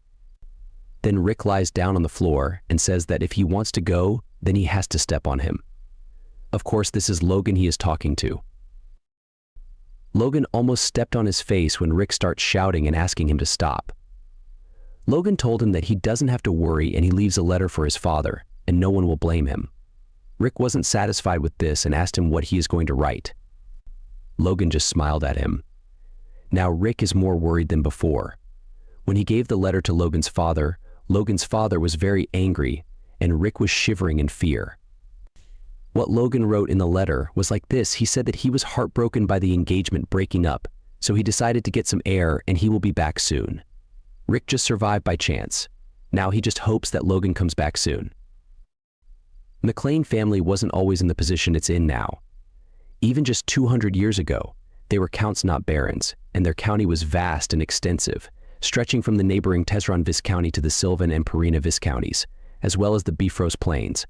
Then Rick lies down on the floor and says that if he wants to go, then he has to step on him. Of course, this is Logan he is talking to. Logan almost stepped on his face when Rick starts shouting and asking him to stop. Logan told him that he doesn't have to worry and he leaves a letter for his father, and no one will blame him. Rick wasn't satisfied with this and asked him what he is going to write. Logan just smiled at him. Now Rick is more worried than before. When he gave the letter to Logan's father was very angry, and Rick was shivering in fear. What Logan wrote in the letter was like this. He said that he was heartbroken by the engagement breaking up, so he decided to get some air and he will be back soon. Rick just survived by chance. Now he just hopes that Logan comes back soon. McLean family wasn't always in the position it's in now. Even just 200 years ago, they were counts not barons, and their county was vast and extensive, stretching from the neighboring Tesron Viscounty to the Sylvan and Perina Viscounties, as well as the Bifrost Plains.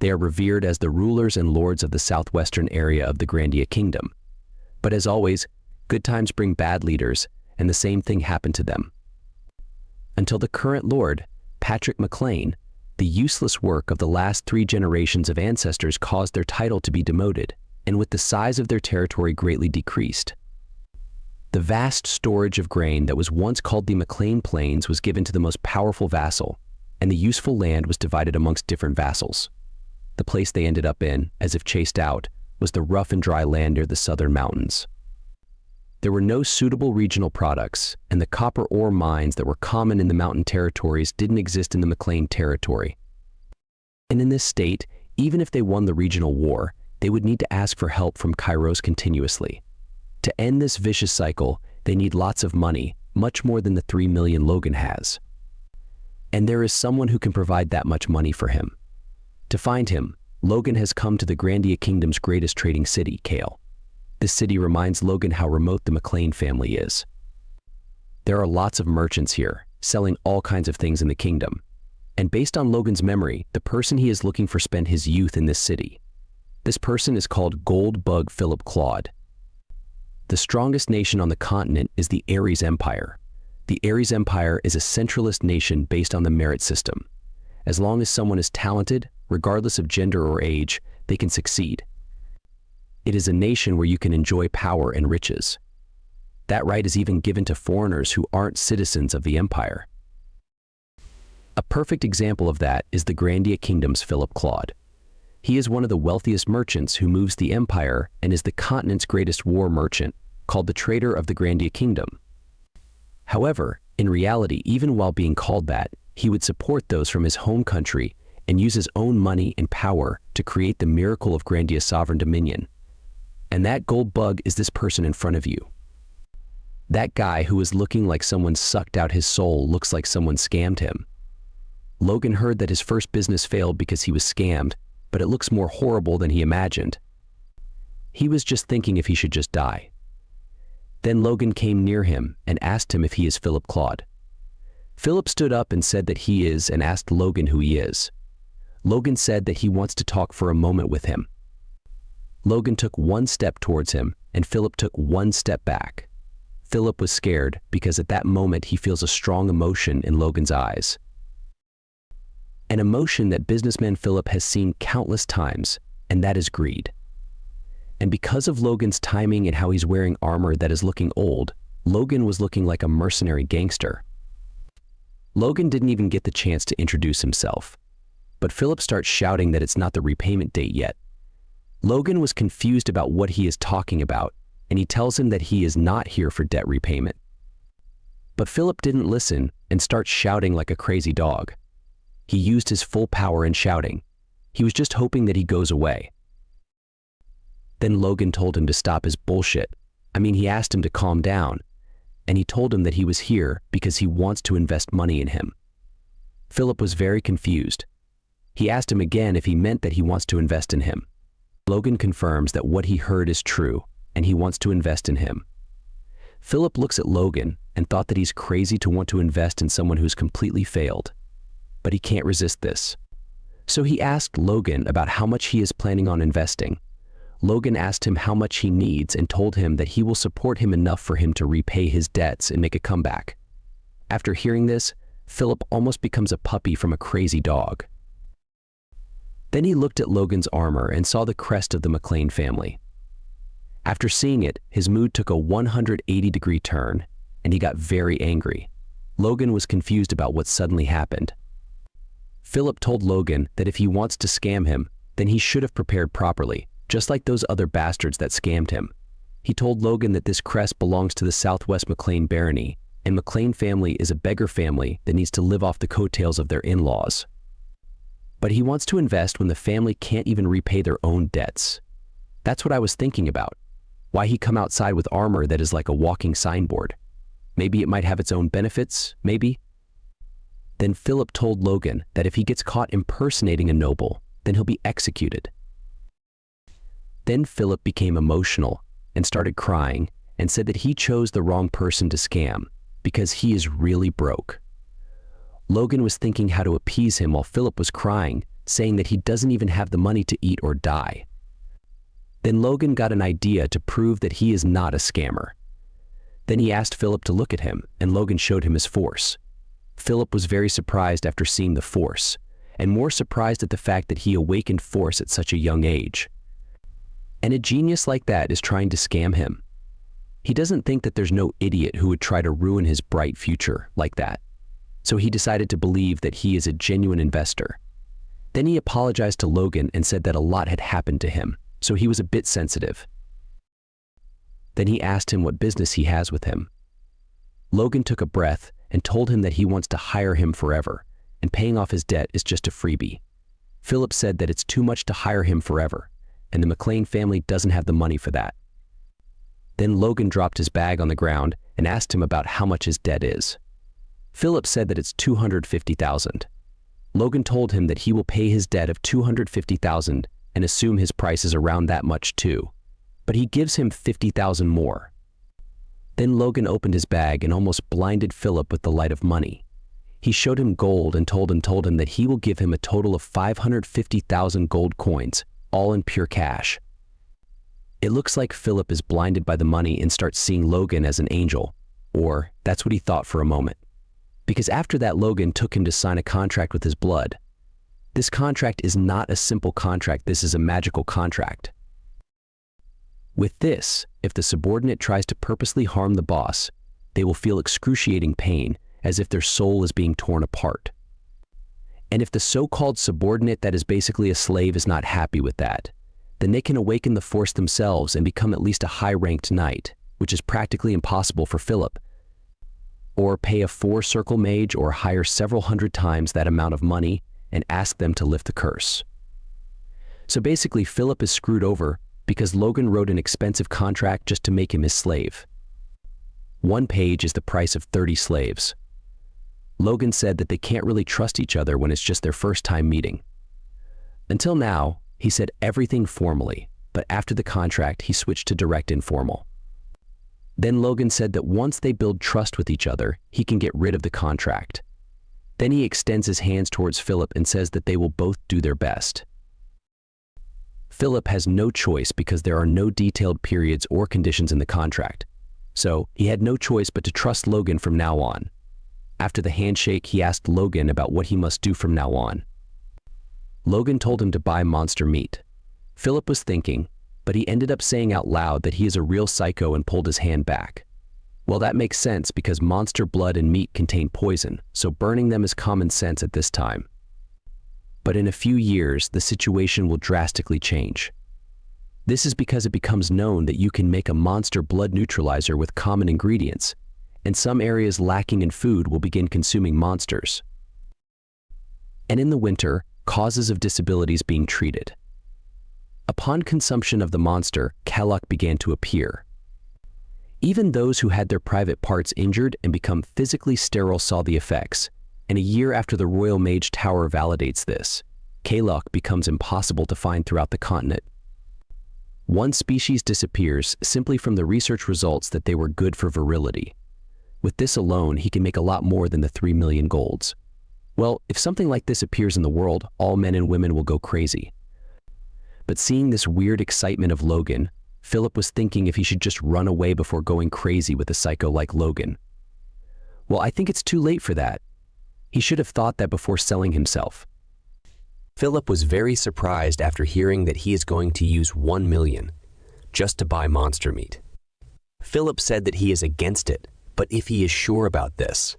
They are revered as the rulers and lords of the southwestern area of the Grandia Kingdom. But as always, good times bring bad leaders, and the same thing happened to them. Until the current lord, Patrick McLean, the useless work of the last 3 generations of ancestors caused their title to be demoted, and with the size of their territory greatly decreased. The vast storage of grain that was once called the McLean Plains was given to the most powerful vassal, and the useful land was divided amongst different vassals. The place they ended up in, as if chased out, was the rough and dry land near the southern mountains. There were no suitable regional products, and the copper ore mines that were common in the mountain territories didn't exist in the McLean territory. And in this state, even if they won the regional war, they would need to ask for help from Kairos continuously. To end this vicious cycle, they need lots of money, much more than the 3 million Logan has. And there is someone who can provide that much money for him. To find him, Logan has come to the Grandia Kingdom's greatest trading city, Kale. This city reminds Logan how remote the McLean family is. There are lots of merchants here, selling all kinds of things in the kingdom. And based on Logan's memory, the person he is looking for spent his youth in this city. This person is called Gold Bug Philip Claude. The strongest nation on the continent is the Ares Empire. The Ares Empire is a centralist nation based on the merit system. As long as someone is talented, regardless of gender or age, they can succeed. It is a nation where you can enjoy power and riches. That right is even given to foreigners who aren't citizens of the empire. A perfect example of that is the Grandia Kingdom's Philip Claude. He is one of the wealthiest merchants who moves the empire and is the continent's greatest war merchant, called the Trader of the Grandia Kingdom. However, in reality, even while being called that, he would support those from his home country and use his own money and power to create the miracle of Grandia's sovereign dominion. And that gold bug is this person in front of you. That guy who is looking like someone sucked out his soul looks like someone scammed him. Logan heard that his first business failed because he was scammed, but it looks more horrible than he imagined. He was just thinking if he should just die. Then Logan came near him and asked him if he is Philip Claude. Philip stood up and said that he is and asked Logan who he is. Logan said that he wants to talk for a moment with him. Logan took one step towards him and Philip took one step back. Philip was scared because at that moment he feels a strong emotion in Logan's eyes. An emotion that businessman Philip has seen countless times, and that is greed. And because of Logan's timing and how he's wearing armor that is looking old, Logan was looking like a mercenary gangster. Logan didn't even get the chance to introduce himself. But Philip starts shouting that it's not the repayment date yet. Logan was confused about what he is talking about, and he tells him that he is not here for debt repayment. But Philip didn't listen and starts shouting like a crazy dog. He used his full power in shouting. He was just hoping that he goes away. Then Logan told him to stop his bullshit. He asked him to calm down, and he told him that he was here because he wants to invest money in him. Philip was very confused. He asked him again if he meant that he wants to invest in him. Logan confirms that what he heard is true, and he wants to invest in him. Philip looks at Logan and thought that he's crazy to want to invest in someone who's completely failed. But he can't resist this. So he asked Logan about how much he is planning on investing. Logan asked him how much he needs and told him that he will support him enough for him to repay his debts and make a comeback. After hearing this, Philip almost becomes a puppy from a crazy dog. Then he looked at Logan's armor and saw the crest of the McLean family. After seeing it, his mood took a 180-degree turn, and he got very angry. Logan was confused about what suddenly happened. Philip told Logan that if he wants to scam him, then he should have prepared properly, just like those other bastards that scammed him. He told Logan that this crest belongs to the Southwest McLean barony, and McLean family is a beggar family that needs to live off the coattails of their in-laws. But he wants to invest when the family can't even repay their own debts. That's what I was thinking about. Why he come outside with armor that is like a walking signboard? Maybe it might have its own benefits, maybe? Then Philip told Logan that if he gets caught impersonating a noble, then he'll be executed. Then Philip became emotional and started crying and said that he chose the wrong person to scam because he is really broke. Logan was thinking how to appease him while Philip was crying, saying that he doesn't even have the money to eat or die. Then Logan got an idea to prove that he is not a scammer. Then he asked Philip to look at him, and Logan showed him his force. Philip was very surprised after seeing the force, and more surprised at the fact that he awakened force at such a young age. And a genius like that is trying to scam him. He doesn't think that there's no idiot who would try to ruin his bright future like that. So he decided to believe that he is a genuine investor. Then he apologized to Logan and said that a lot had happened to him, so he was a bit sensitive. Then he asked him what business he has with him. Logan took a breath and told him that he wants to hire him forever, and paying off his debt is just a freebie. Philip said that it's too much to hire him forever, and the McLean family doesn't have the money for that. Then Logan dropped his bag on the ground and asked him about how much his debt is. Philip said that it's $250,000. Logan told him that he will pay his debt of $250,000 and assume his price is around that much too, but he gives him $50,000 more. Then Logan opened his bag and almost blinded Philip with the light of money. He showed him gold and told him that he will give him a total of 550,000 gold coins, all in pure cash. It looks like Philip is blinded by the money and starts seeing Logan as an angel, or that's what he thought for a moment. Because after that, Logan took him to sign a contract with his blood. This contract is not a simple contract, this is a magical contract. With this, if the subordinate tries to purposely harm the boss, they will feel excruciating pain, as if their soul is being torn apart. And if the so-called subordinate that is basically a slave is not happy with that, then they can awaken the force themselves and become at least a high-ranked knight, which is practically impossible for Philip. Or pay a 4-circle mage or hire several hundred times that amount of money and ask them to lift the curse. So basically, Philip is screwed over because Logan wrote an expensive contract just to make him his slave. One page is the price of 30 slaves. Logan said that they can't really trust each other when it's just their first time meeting. Until now, he said everything formally, but after the contract, he switched to direct informal. Then Logan said that once they build trust with each other, he can get rid of the contract. Then he extends his hands towards Philip and says that they will both do their best. Philip has no choice because there are no detailed periods or conditions in the contract. So he had no choice but to trust Logan from now on. After the handshake, he asked Logan about what he must do from now on. Logan told him to buy monster meat. Philip was thinking, but he ended up saying out loud that he is a real psycho and pulled his hand back. Well, that makes sense because monster blood and meat contain poison, so burning them is common sense at this time. But in a few years, the situation will drastically change. This is because it becomes known that you can make a monster blood neutralizer with common ingredients, and some areas lacking in food will begin consuming monsters. And in the winter, causes of disabilities being treated. Upon consumption of the monster, Kalok began to appear. Even those who had their private parts injured and become physically sterile saw the effects, and a year after the Royal Mage Tower validates this, Kalok becomes impossible to find throughout the continent. One species disappears simply from the research results that they were good for virility. With this alone, he can make a lot more than the 3 million golds. Well, if something like this appears in the world, all men and women will go crazy. But seeing this weird excitement of Logan, Philip was thinking if he should just run away before going crazy with a psycho like Logan. Well, I think it's too late for that. He should have thought that before selling himself. Philip was very surprised after hearing that he is going to use 1 million just to buy monster meat. Philip said that he is against it, but if he is sure about this,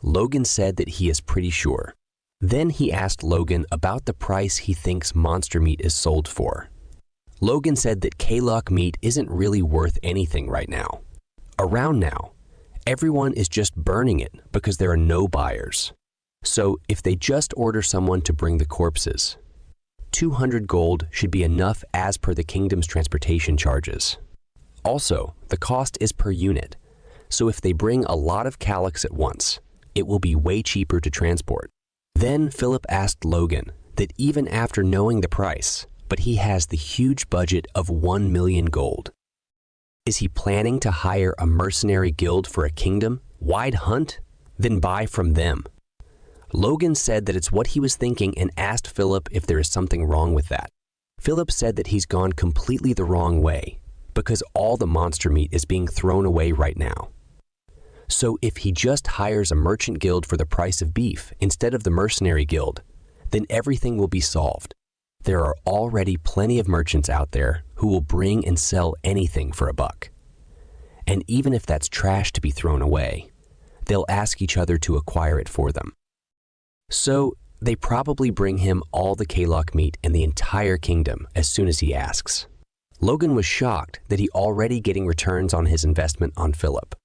Logan said that he is pretty sure. Then he asked Logan about the price he thinks monster meat is sold for. Logan said that Kalok meat isn't really worth anything right now. Around now, everyone is just burning it because there are no buyers. So if they just order someone to bring the corpses, 200 gold should be enough as per the kingdom's transportation charges. Also, the cost is per unit, so if they bring a lot of Kaloks at once, it will be way cheaper to transport. Then Philip asked Logan that even after knowing the price, but he has the huge budget of 1 million gold. Is he planning to hire a mercenary guild for a kingdom-wide hunt, then buy from them? Logan said that it's what he was thinking and asked Philip if there is something wrong with that. Philip said that he's gone completely the wrong way because all the monster meat is being thrown away right now. So if he just hires a merchant guild for the price of beef instead of the mercenary guild, then everything will be solved. There are already plenty of merchants out there who will bring and sell anything for a buck. And even if that's trash to be thrown away, they'll ask each other to acquire it for them. So they probably bring him all the Kalok meat in the entire kingdom as soon as he asks. Logan was shocked that he already getting returns on his investment on Philip.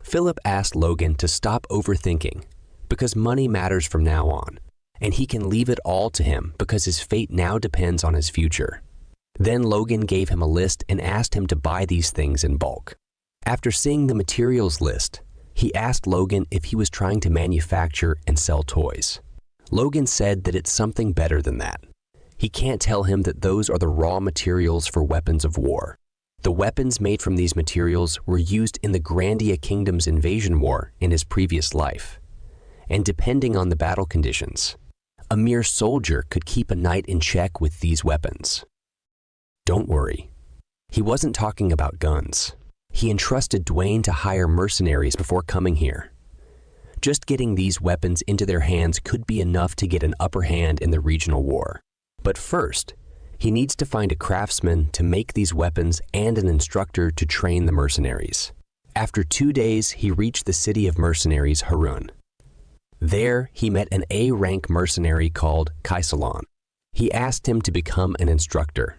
Philip asked Logan to stop overthinking because money matters from now on, and he can leave it all to him because his fate now depends on his future. Then Logan gave him a list and asked him to buy these things in bulk. After seeing the materials list, he asked Logan if he was trying to manufacture and sell toys. Logan said that it's something better than that. He can't tell him that those are the raw materials for weapons of war. The weapons made from these materials were used in the Grandia Kingdom's invasion war in his previous life. And depending on the battle conditions, a mere soldier could keep a knight in check with these weapons. Don't worry, he wasn't talking about guns. He entrusted Dwayne to hire mercenaries before coming here. Just getting these weapons into their hands could be enough to get an upper hand in the regional war. But first, he needs to find a craftsman to make these weapons and an instructor to train the mercenaries. After 2 days, he reached the city of mercenaries, Harun. There, he met an A-rank mercenary called Kaisalon. He asked him to become an instructor,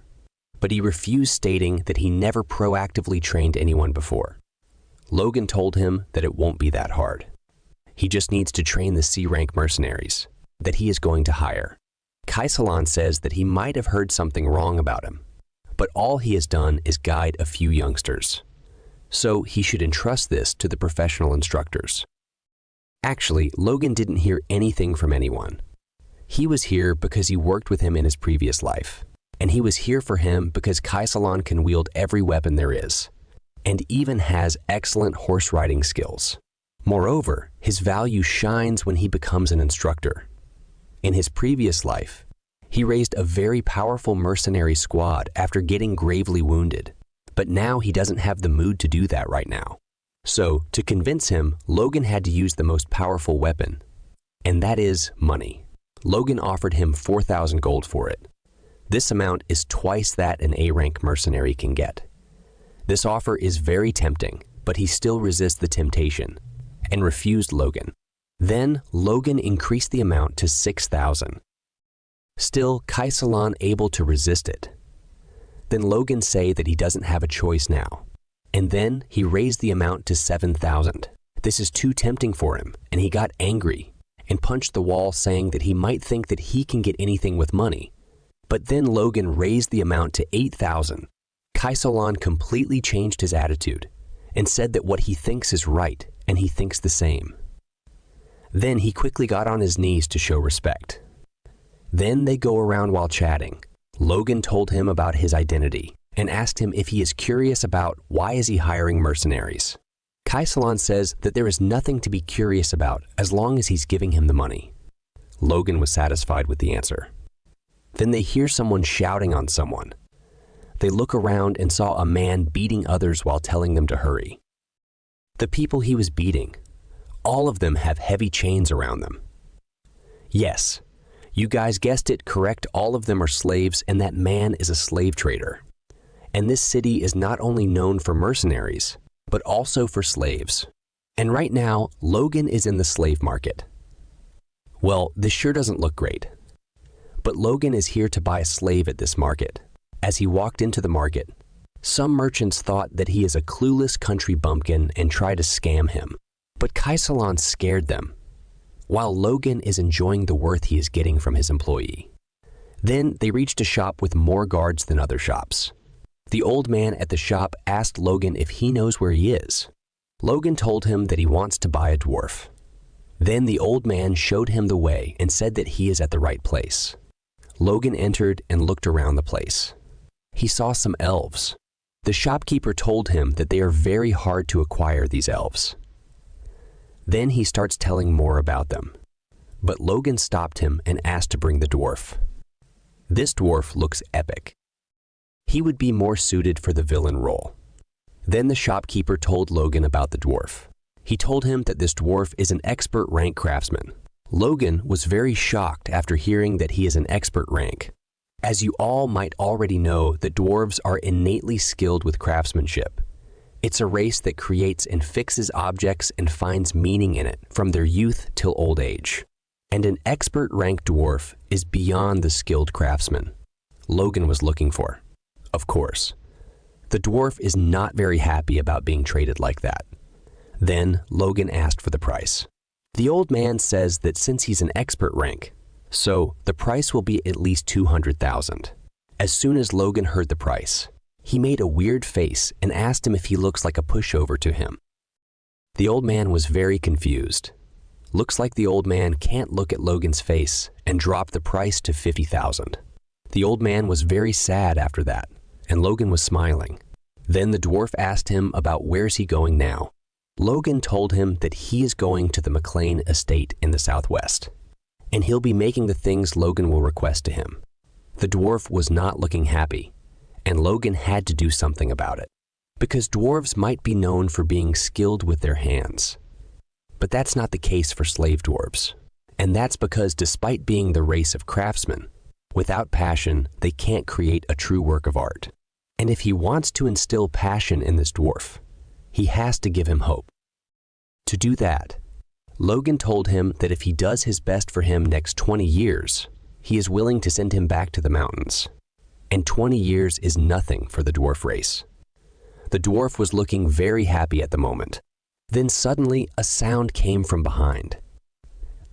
but he refused, stating that he never proactively trained anyone before. Logan told him that it won't be that hard. He just needs to train the C-rank mercenaries that he is going to hire. Kaisalon says that he might have heard something wrong about him, but all he has done is guide a few youngsters. So he should entrust this to the professional instructors. Actually, Logan didn't hear anything from anyone. He was here because he worked with him in his previous life, and he was here for him because Kaisalon can wield every weapon there is, and even has excellent horse riding skills. Moreover, his value shines when he becomes an instructor. In his previous life, he raised a very powerful mercenary squad after getting gravely wounded, but now he doesn't have the mood to do that right now. So, to convince him, Logan had to use the most powerful weapon, and that is money. Logan offered him 4,000 gold for it. This amount is twice that an A-rank mercenary can get. This offer is very tempting, but he still resists the temptation and refused Logan. Then Logan increased the amount to 6,000. Still, Kaisalon able to resist it. Then Logan say that he doesn't have a choice now. And then he raised the amount to 7,000. This is too tempting for him, and he got angry and punched the wall, saying that he might think that he can get anything with money. But then Logan raised the amount to 8,000. Kaisalon completely changed his attitude and said that what he thinks is right, and he thinks the same. Then he quickly got on his knees to show respect. Then they go around while chatting. Logan told him about his identity and asked him if he is curious about why is he hiring mercenaries. Kaisalon says that there is nothing to be curious about as long as he's giving him the money. Logan was satisfied with the answer. Then they hear someone shouting on someone. They look around and saw a man beating others while telling them to hurry. The people he was beating, all of them have heavy chains around them. Yes, you guys guessed it correct, all of them are slaves, and that man is a slave trader. And this city is not only known for mercenaries, but also for slaves. And right now, Logan is in the slave market. Well, this sure doesn't look great. But Logan is here to buy a slave at this market. As he walked into the market, some merchants thought that he is a clueless country bumpkin and tried to scam him. But Kaisalon scared them, while Logan is enjoying the worth he is getting from his employee. Then they reached a shop with more guards than other shops. The old man at the shop asked Logan if he knows where he is. Logan told him that he wants to buy a dwarf. Then the old man showed him the way and said that he is at the right place. Logan entered and looked around the place. He saw some elves. The shopkeeper told him that they are very hard to acquire, these elves. Then he starts telling more about them. But Logan stopped him and asked to bring the dwarf. This dwarf looks epic. He would be more suited for the villain role. Then the shopkeeper told Logan about the dwarf. He told him that this dwarf is an expert rank craftsman. Logan was very shocked after hearing that he is an expert rank. As you all might already know, that dwarves are innately skilled with craftsmanship. It's a race that creates and fixes objects and finds meaning in it from their youth till old age. And an expert rank dwarf is beyond the skilled craftsman Logan was looking for. Of course, the dwarf is not very happy about being traded like that. Then Logan asked for the price. The old man says that since he's an expert rank, so the price will be at least 200,000. As soon as Logan heard the price, he made a weird face and asked him if he looks like a pushover to him. The old man was very confused. Looks like the old man can't look at Logan's face and dropped the price to $50,000. The old man was very sad after that, and Logan was smiling. Then the dwarf asked him about where's he going now. Logan told him that he is going to the McLean estate in the southwest, and he'll be making the things Logan will request to him. The dwarf was not looking happy, and Logan had to do something about it, because dwarves might be known for being skilled with their hands. But that's not the case for slave dwarves, and that's because despite being the race of craftsmen, without passion, they can't create a true work of art. And if he wants to instill passion in this dwarf, he has to give him hope. To do that, Logan told him that if he does his best for him next 20 years, he is willing to send him back to the mountains. And 20 years is nothing for the dwarf race. The dwarf was looking very happy at the moment. Then suddenly a sound came from behind.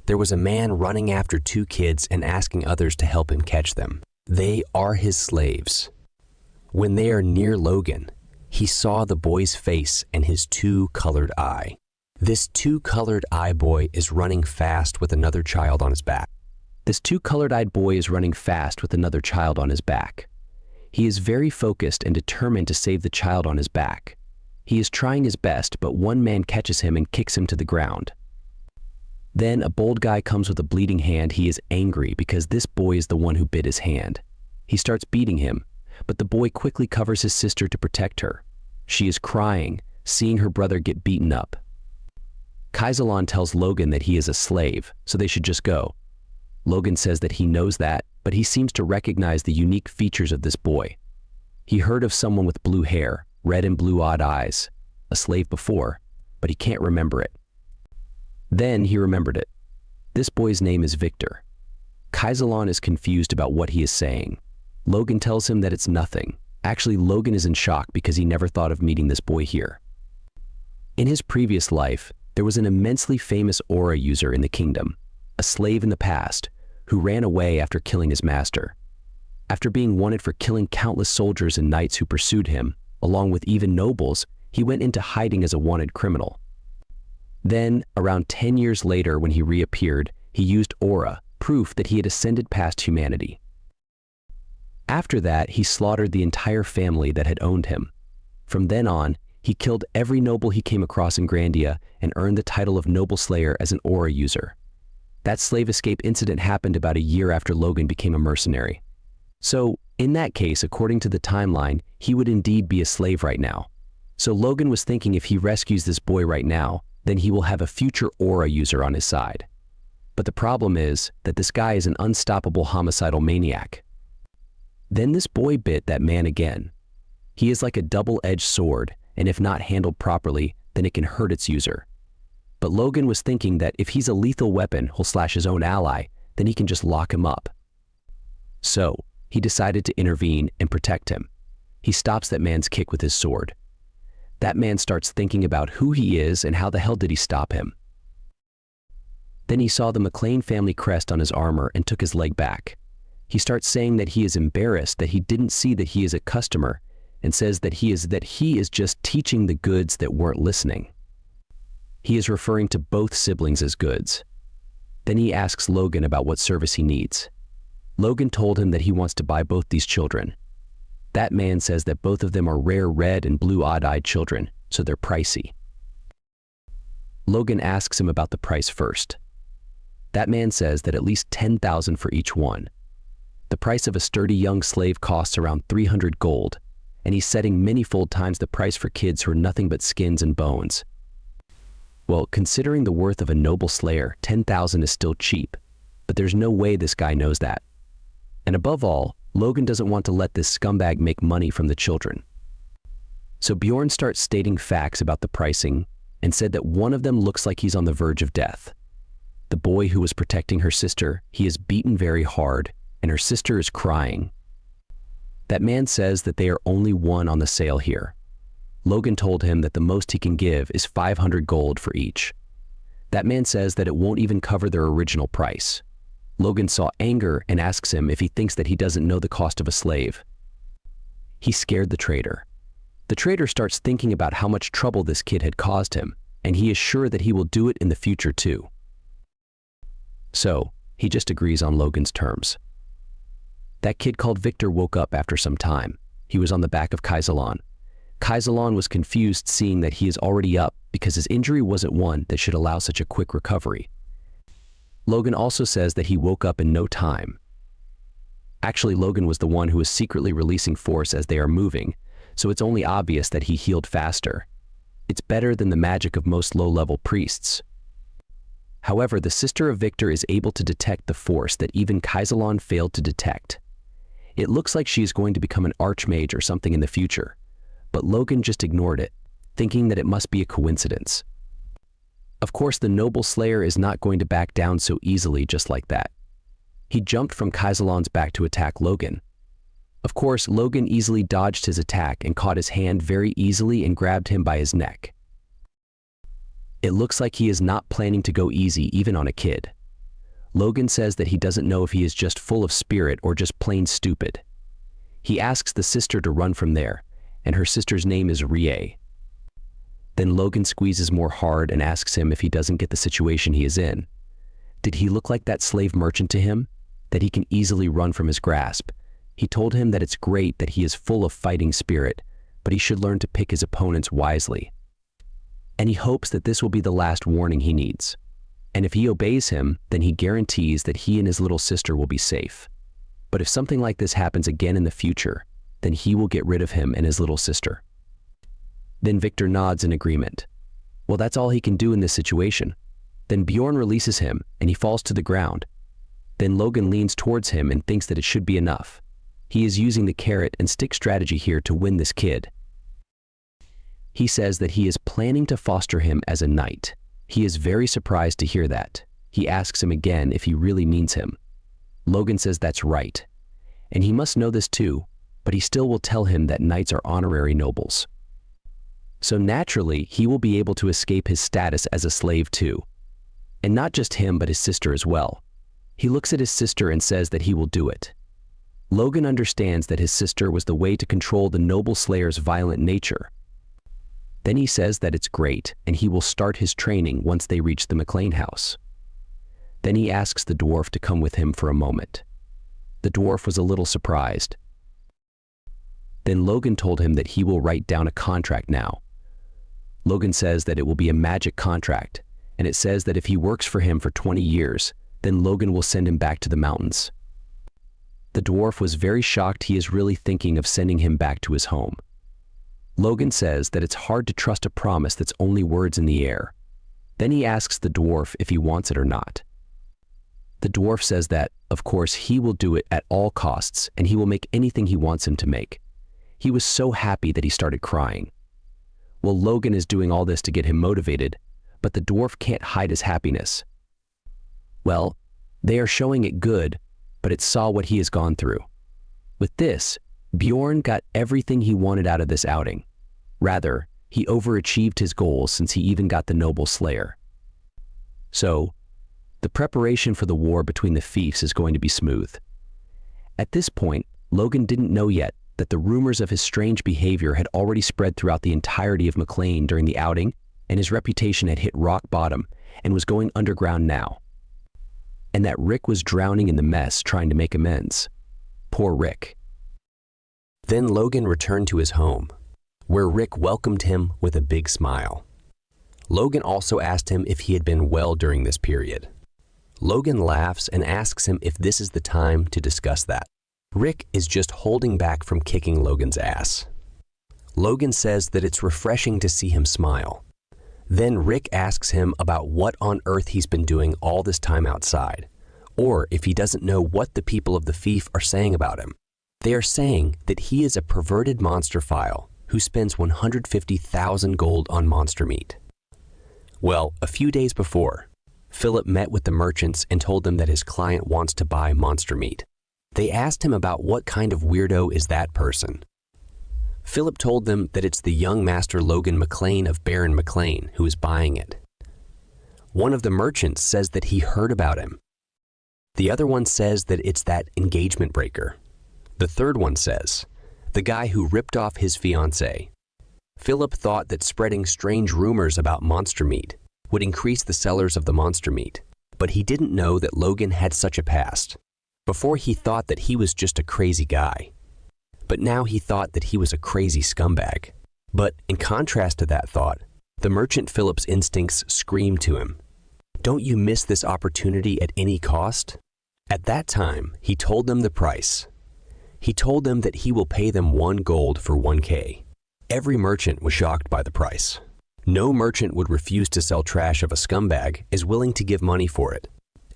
There was a man running after two kids and asking others to help him catch them. They are his slaves. When they are near Logan, he saw the boy's face and his two-colored eye. This two-colored eye boy is running fast with another child on his back. This two-colored-eyed boy is running fast with another child on his back. He is very focused and determined to save the child on his back. He is trying his best, but one man catches him and kicks him to the ground. Then a bold guy comes with a bleeding hand. He is angry because this boy is the one who bit his hand. He starts beating him, but the boy quickly covers his sister to protect her. She is crying, seeing her brother get beaten up. Kaisalon tells Logan that he is a slave, so they should just go. Logan says that he knows that, but he seems to recognize the unique features of this boy. He heard of someone with blue hair, red and blue-odd eyes, a slave before, but he can't remember it. Then he remembered it. This boy's name is Victor. Kaisalon is confused about what he is saying. Logan tells him that it's nothing. Actually, Logan is in shock because he never thought of meeting this boy here. In his previous life, there was an immensely famous aura user in the kingdom, a slave in the past, who ran away after killing his master. After being wanted for killing countless soldiers and knights who pursued him, along with even nobles, he went into hiding as a wanted criminal. Then, around 10 years later when he reappeared, he used aura, proof that he had ascended past humanity. After that, he slaughtered the entire family that had owned him. From then on, he killed every noble he came across in Grandia and earned the title of Noble Slayer as an aura user. That slave escape incident happened about a year after Logan became a mercenary. So, in that case, according to the timeline, he would indeed be a slave right now. So Logan was thinking if he rescues this boy right now, then he will have a future aura user on his side. But the problem is that this guy is an unstoppable homicidal maniac. Then this boy bit that man again. He is like a double-edged sword, and if not handled properly, then it can hurt its user. But Logan was thinking that if he's a lethal weapon, he'll slash his own ally, then he can just lock him up. So, he decided to intervene and protect him. He stops that man's kick with his sword. That man starts thinking about who he is and how the hell did he stop him. Then he saw the McLean family crest on his armor and took his leg back. He starts saying that he is embarrassed that he didn't see that he is a customer and says that he is just teaching the goods that weren't listening. He is referring to both siblings as goods. Then he asks Logan about what service he needs. Logan told him that he wants to buy both these children. That man says that both of them are rare red and blue odd-eyed children, so they're pricey. Logan asks him about the price first. That man says that at least 10,000 for each one. The price of a sturdy young slave costs around 300 gold, and he's setting many-fold times the price for kids who are nothing but skins and bones. Well, considering the worth of a noble slayer, 10,000 is still cheap, but there's no way this guy knows that. And above all, Logan doesn't want to let this scumbag make money from the children. So Bjorn starts stating facts about the pricing and said that one of them looks like he's on the verge of death. The boy who was protecting her sister, he is beaten very hard, and her sister is crying. That man says that they are only one on the sale here. Logan told him that the most he can give is 500 gold for each. That man says that it won't even cover their original price. Logan saw anger and asks him if he thinks that he doesn't know the cost of a slave. He scared the trader. The trader starts thinking about how much trouble this kid had caused him, and he is sure that he will do it in the future too. So, he just agrees on Logan's terms. That kid called Victor woke up after some time. He was on the back of Kaisalon. Kaisalon was confused seeing that he is already up because his injury wasn't one that should allow such a quick recovery. Logan also says that he woke up in no time. Actually, Logan was the one who was secretly releasing force as they are moving, so it's only obvious that he healed faster. It's better than the magic of most low-level priests. However, the sister of Victor is able to detect the force that even Kaisalon failed to detect. It looks like she is going to become an archmage or something in the future, but Logan just ignored it, thinking that it must be a coincidence. Of course, the noble slayer is not going to back down so easily just like that. He jumped from Kaisalon's back to attack Logan. Of course, Logan easily dodged his attack and caught his hand very easily and grabbed him by his neck. It looks like he is not planning to go easy even on a kid. Logan says that he doesn't know if he is just full of spirit or just plain stupid. He asks the sister to run from there, and her sister's name is Rie. Then Logan squeezes more hard and asks him if he doesn't get the situation he is in. Did he look like that slave merchant to him? That he can easily run from his grasp? He told him that it's great that he is full of fighting spirit, but he should learn to pick his opponents wisely. And he hopes that this will be the last warning he needs. And if he obeys him, then he guarantees that he and his little sister will be safe. But if something like this happens again in the future, then he will get rid of him and his little sister. Then Victor nods in agreement. Well, that's all he can do in this situation. Then Bjorn releases him and he falls to the ground. Then Logan leans towards him and thinks that it should be enough. He is using the carrot and stick strategy here to win this kid. He says that he is planning to foster him as a knight. He is very surprised to hear that. He asks him again if he really means him. Logan says that's right. And he must know this too, but he still will tell him that knights are honorary nobles. So naturally, he will be able to escape his status as a slave too. And not just him, but his sister as well. He looks at his sister and says that he will do it. Logan understands that his sister was the way to control the noble slayer's violent nature. Then he says that it's great and he will start his training once they reach the McLean house. Then he asks the dwarf to come with him for a moment. The dwarf was a little surprised. Then Logan told him that he will write down a contract now. Logan says that it will be a magic contract, and it says that if he works for him for 20 years, then Logan will send him back to the mountains. The dwarf was very shocked he is really thinking of sending him back to his home. Logan says that it's hard to trust a promise that's only words in the air. Then he asks the dwarf if he wants it or not. The dwarf says that, of course, he will do it at all costs and he will make anything he wants him to make. He was so happy that he started crying. Well, Logan is doing all this to get him motivated, but the dwarf can't hide his happiness. Well, they are showing it good, but it saw what he has gone through. With this, Bjorn got everything he wanted out of this outing. Rather, he overachieved his goals since he even got the noble slayer. So, the preparation for the war between the fiefs is going to be smooth. At this point, Logan didn't know yet that the rumors of his strange behavior had already spread throughout the entirety of McLean during the outing, and his reputation had hit rock bottom and was going underground now. And that Rick was drowning in the mess trying to make amends. Poor Rick. Then Logan returned to his home, where Rick welcomed him with a big smile. Logan also asked him if he had been well during this period. Logan laughs and asks him if this is the time to discuss that. Rick is just holding back from kicking Logan's ass. Logan says that it's refreshing to see him smile. Then Rick asks him about what on earth he's been doing all this time outside, or if he doesn't know what the people of the fief are saying about him. They are saying that he is a perverted monster phile who spends 150,000 gold on monster meat. Well, a few days before, Philip met with the merchants and told them that his client wants to buy monster meat. They asked him about what kind of weirdo is that person. Philip told them that it's the young master Logan McLean of Baron McLean who is buying it. One of the merchants says that he heard about him. The other one says that it's that engagement breaker. The third one says, the guy who ripped off his fiancée. Philip thought that spreading strange rumors about monster meat would increase the sellers of the monster meat, but he didn't know that Logan had such a past. Before he thought that he was just a crazy guy, but now he thought that he was a crazy scumbag. But in contrast to that thought, the merchant Philip's instincts screamed to him, "Don't you miss this opportunity at any cost?" At that time, he told them the price. He told them that he will pay them 1 gold for 1K. Every merchant was shocked by the price. No merchant would refuse to sell trash if a scumbag is willing to give money for it,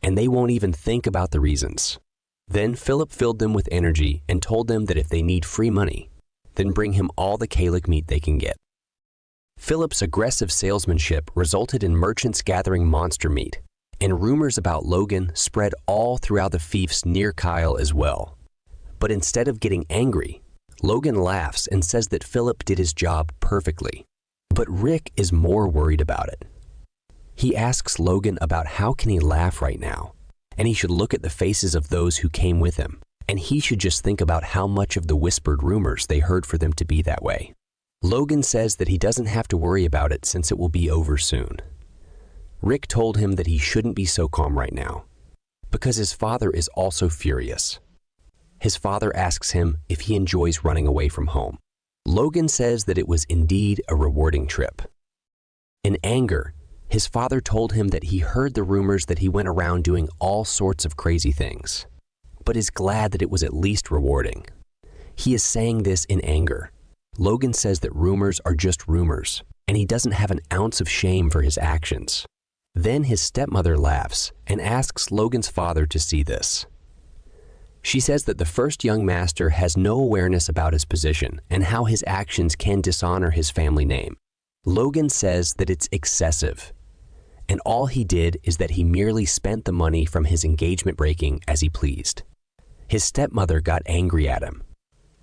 and they won't even think about the reasons. Then Philip filled them with energy and told them that if they need free money, then bring him all the Kalik meat they can get. Philip's aggressive salesmanship resulted in merchants gathering monster meat, and rumors about Logan spread all throughout the fiefs near Kyle as well. But instead of getting angry, Logan laughs and says that Philip did his job perfectly. But Rick is more worried about it. He asks Logan about how can he laugh right now, and he should look at the faces of those who came with him, and he should just think about how much of the whispered rumors they heard for them to be that way. Logan says that he doesn't have to worry about it since it will be over soon. Rick told him that he shouldn't be so calm right now, because his father is also furious. His father asks him if he enjoys running away from home. Logan says that it was indeed a rewarding trip. In anger, his father told him that he heard the rumors that he went around doing all sorts of crazy things, but is glad that it was at least rewarding. He is saying this in anger. Logan says that rumors are just rumors, and he doesn't have an ounce of shame for his actions. Then his stepmother laughs and asks Logan's father to see this. She says that the first young master has no awareness about his position and how his actions can dishonor his family name. Logan says that it's excessive, and all he did is that he merely spent the money from his engagement breaking as he pleased. His stepmother got angry at him.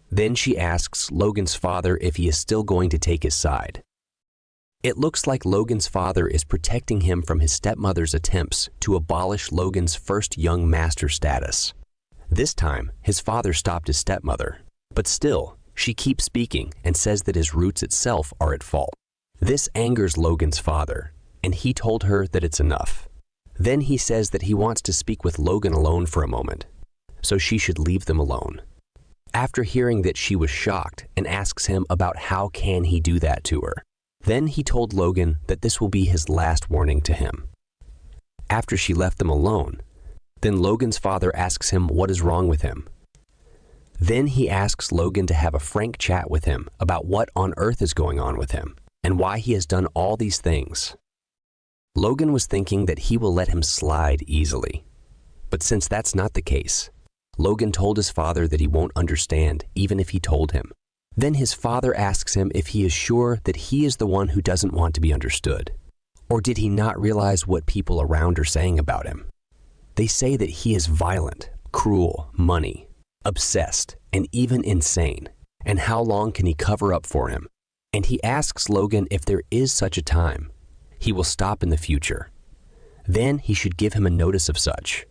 Then she asks Logan's father if he is still going to take his side. It looks like Logan's father is protecting him from his stepmother's attempts to abolish Logan's first young master status. This time, his father stopped his stepmother, but still, she keeps speaking and says that his roots itself are at fault. This angers Logan's father, and he told her that it's enough. Then he says that he wants to speak with Logan alone for a moment, so she should leave them alone. After hearing that, she was shocked and asks him about how can he do that to her. Then he told Logan that this will be his last warning to him. After she left them alone, then Logan's father asks him what is wrong with him. Then he asks Logan to have a frank chat with him about what on earth is going on with him and why he has done all these things. Logan was thinking that he will let him slide easily. But since that's not the case, Logan told his father that he won't understand even if he told him. Then his father asks him if he is sure that he is the one who doesn't want to be understood. Or did he not realize what people around are saying about him? They say that he is violent, cruel, money, obsessed, and even insane. And how long can he cover up for him? And he asks Logan if there is such a time, he will stop in the future. Then he should give him a notice of such.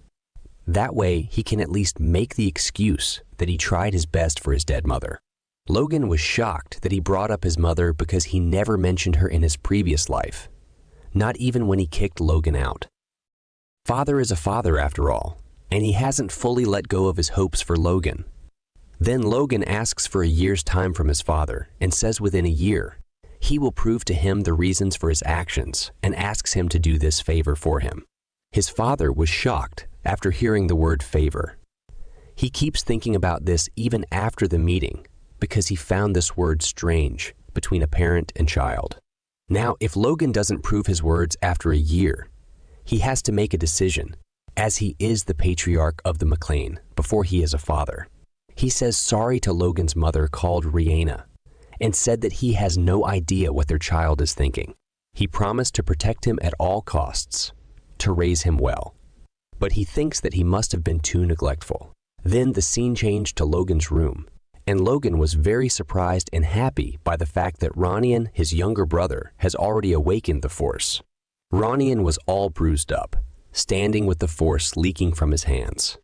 That way, he can at least make the excuse that he tried his best for his dead mother. Logan was shocked that he brought up his mother because he never mentioned her in his previous life, not even when he kicked Logan out. Father is a father after all, and he hasn't fully let go of his hopes for Logan. Then Logan asks for a year's time from his father and says within a year, he will prove to him the reasons for his actions and asks him to do this favor for him. His father was shocked after hearing the word favor. He keeps thinking about this even after the meeting because he found this word strange between a parent and child. Now, if Logan doesn't prove his words after a year, he has to make a decision, as he is the patriarch of the McLean before he is a father. He says sorry to Logan's mother called Rihanna and said that he has no idea what their child is thinking. He promised to protect him at all costs, to raise him well. But he thinks that he must have been too neglectful. Then the scene changed to Logan's room, and Logan was very surprised and happy by the fact that Ronian, his younger brother, has already awakened the Force. Ronian was all bruised up, standing with the force leaking from his hands.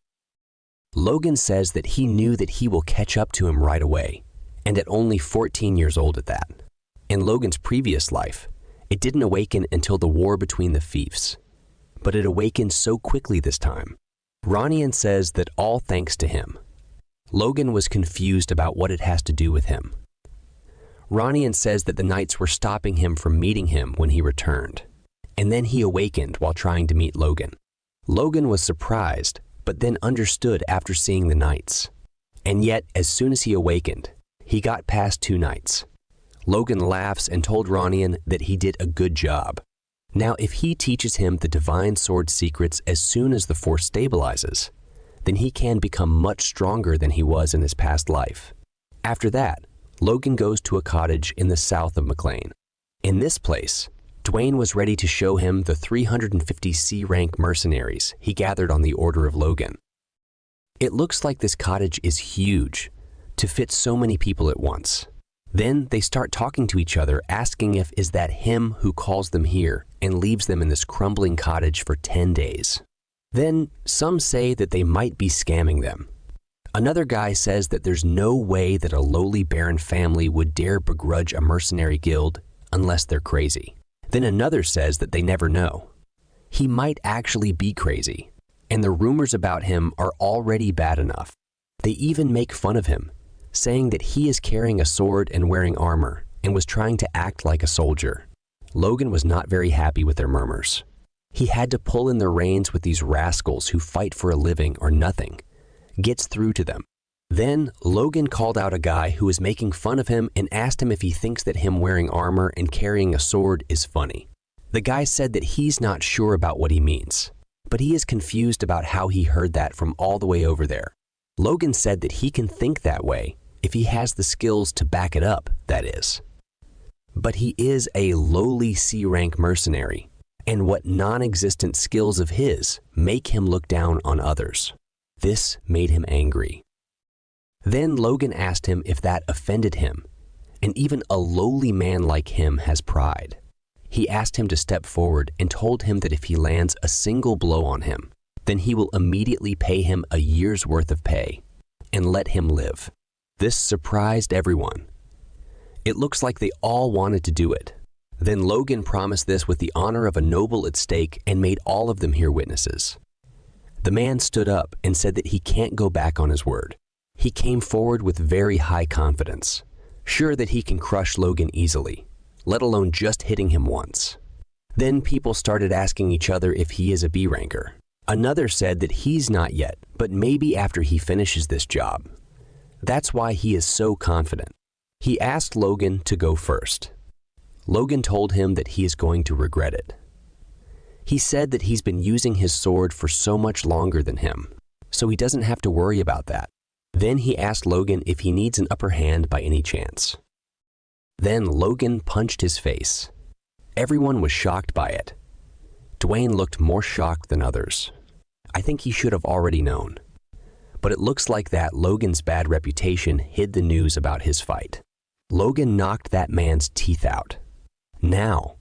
Logan says that he knew that he will catch up to him right away, and at only 14 years old at that. In Logan's previous life, it didn't awaken until the war between the fiefs, but it awakened so quickly this time. Ronian says that all thanks to him. Logan was confused about what it has to do with him. Ronian says that the knights were stopping him from meeting him when he returned, and then he awakened while trying to meet Logan. Logan was surprised, but then understood after seeing the knights. And yet, as soon as he awakened, he got past 2 knights. Logan laughs and told Ronian that he did a good job. Now, if he teaches him the divine sword secrets as soon as the force stabilizes, then he can become much stronger than he was in his past life. After that, Logan goes to a cottage in the south of McLean. In this place, Dwayne was ready to show him the 350 C-rank mercenaries he gathered on the order of Logan. It looks like this cottage is huge, to fit so many people at once. Then they start talking to each other, asking if is that him who calls them here and leaves them in this crumbling cottage for 10 days. Then some say that they might be scamming them. Another guy says that there's no way that a lowly baron family would dare begrudge a mercenary guild unless they're crazy. Then another says that they never know. He might actually be crazy, and the rumors about him are already bad enough. They even make fun of him, saying that he is carrying a sword and wearing armor and was trying to act like a soldier. Logan was not very happy with their murmurs. He had to pull in the reins with these rascals who fight for a living or nothing. Gets through to them. Then Logan called out a guy who was making fun of him and asked him if he thinks that him wearing armor and carrying a sword is funny. The guy said that he's not sure about what he means, but he is confused about how he heard that from all the way over there. Logan said that he can think that way if he has the skills to back it up, that is. But he is a lowly C-rank mercenary, and what non-existent skills of his make him look down on others. This made him angry. Then Logan asked him if that offended him, and even a lowly man like him has pride. He asked him to step forward and told him that if he lands a single blow on him, then he will immediately pay him a year's worth of pay and let him live. This surprised everyone. It looks like they all wanted to do it. Then Logan promised this with the honor of a noble at stake and made all of them hear witnesses. The man stood up and said that he can't go back on his word. He came forward with very high confidence, sure that he can crush Logan easily, let alone just hitting him once. Then people started asking each other if he is a B-ranker. Another said that he's not yet, but maybe after he finishes this job. That's why he is so confident. He asked Logan to go first. Logan told him that he is going to regret it. He said that he's been using his sword for so much longer than him, so he doesn't have to worry about that. Then he asked Logan if he needs an upper hand by any chance. Then Logan punched his face. Everyone was shocked by it. Dwayne looked more shocked than others. I think he should have already known. But it looks like that Logan's bad reputation hid the news about his fight. Logan knocked that man's teeth out. Now,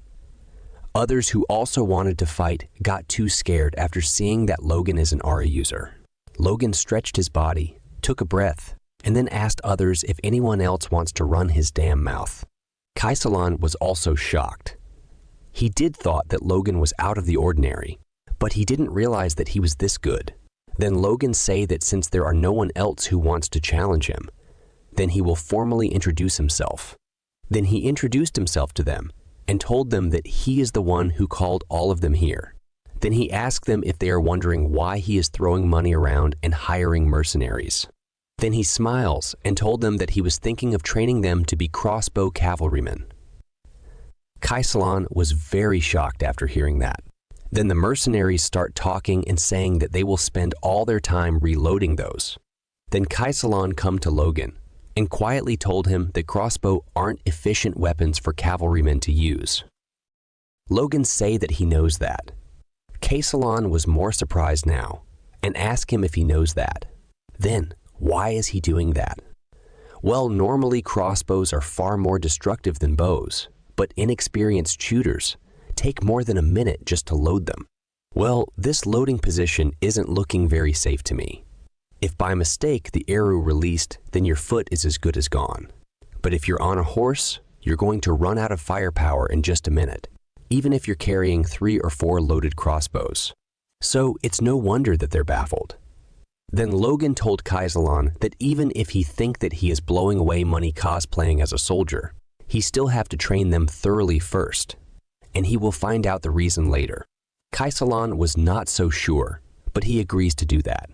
others who also wanted to fight got too scared after seeing that Logan is an Aura user. Logan stretched his body, took a breath, and then asked others if anyone else wants to run his damn mouth. Kaisalan was also shocked. He did thought that Logan was out of the ordinary, but he didn't realize that he was this good. Then Logan say that since there are no one else who wants to challenge him, then he will formally introduce himself. Then he introduced himself to them and told them that he is the one who called all of them here. Then he asked them if they are wondering why he is throwing money around and hiring mercenaries. Then he smiles and told them that he was thinking of training them to be crossbow cavalrymen. Kaisalan was very shocked after hearing that. Then the mercenaries start talking and saying that they will spend all their time reloading those. Then Kaisalan come to Logan and quietly told him that crossbow aren't efficient weapons for cavalrymen to use. Logan say that he knows that. Kaisalan was more surprised now and asked him if he knows that. Then, why is he doing that? Well, normally crossbows are far more destructive than bows, but inexperienced shooters take more than a minute just to load them. Well, this loading position isn't looking very safe to me. If by mistake the arrow released, then your foot is as good as gone. But if you're on a horse, you're going to run out of firepower in just a minute, even if you're carrying 3 or 4 loaded crossbows. So it's no wonder that they're baffled. Then Logan told Kaisalon that even if he think that he is blowing away money cosplaying as a soldier, he still have to train them thoroughly first, and he will find out the reason later. Kaisalon was not so sure, but he agrees to do that.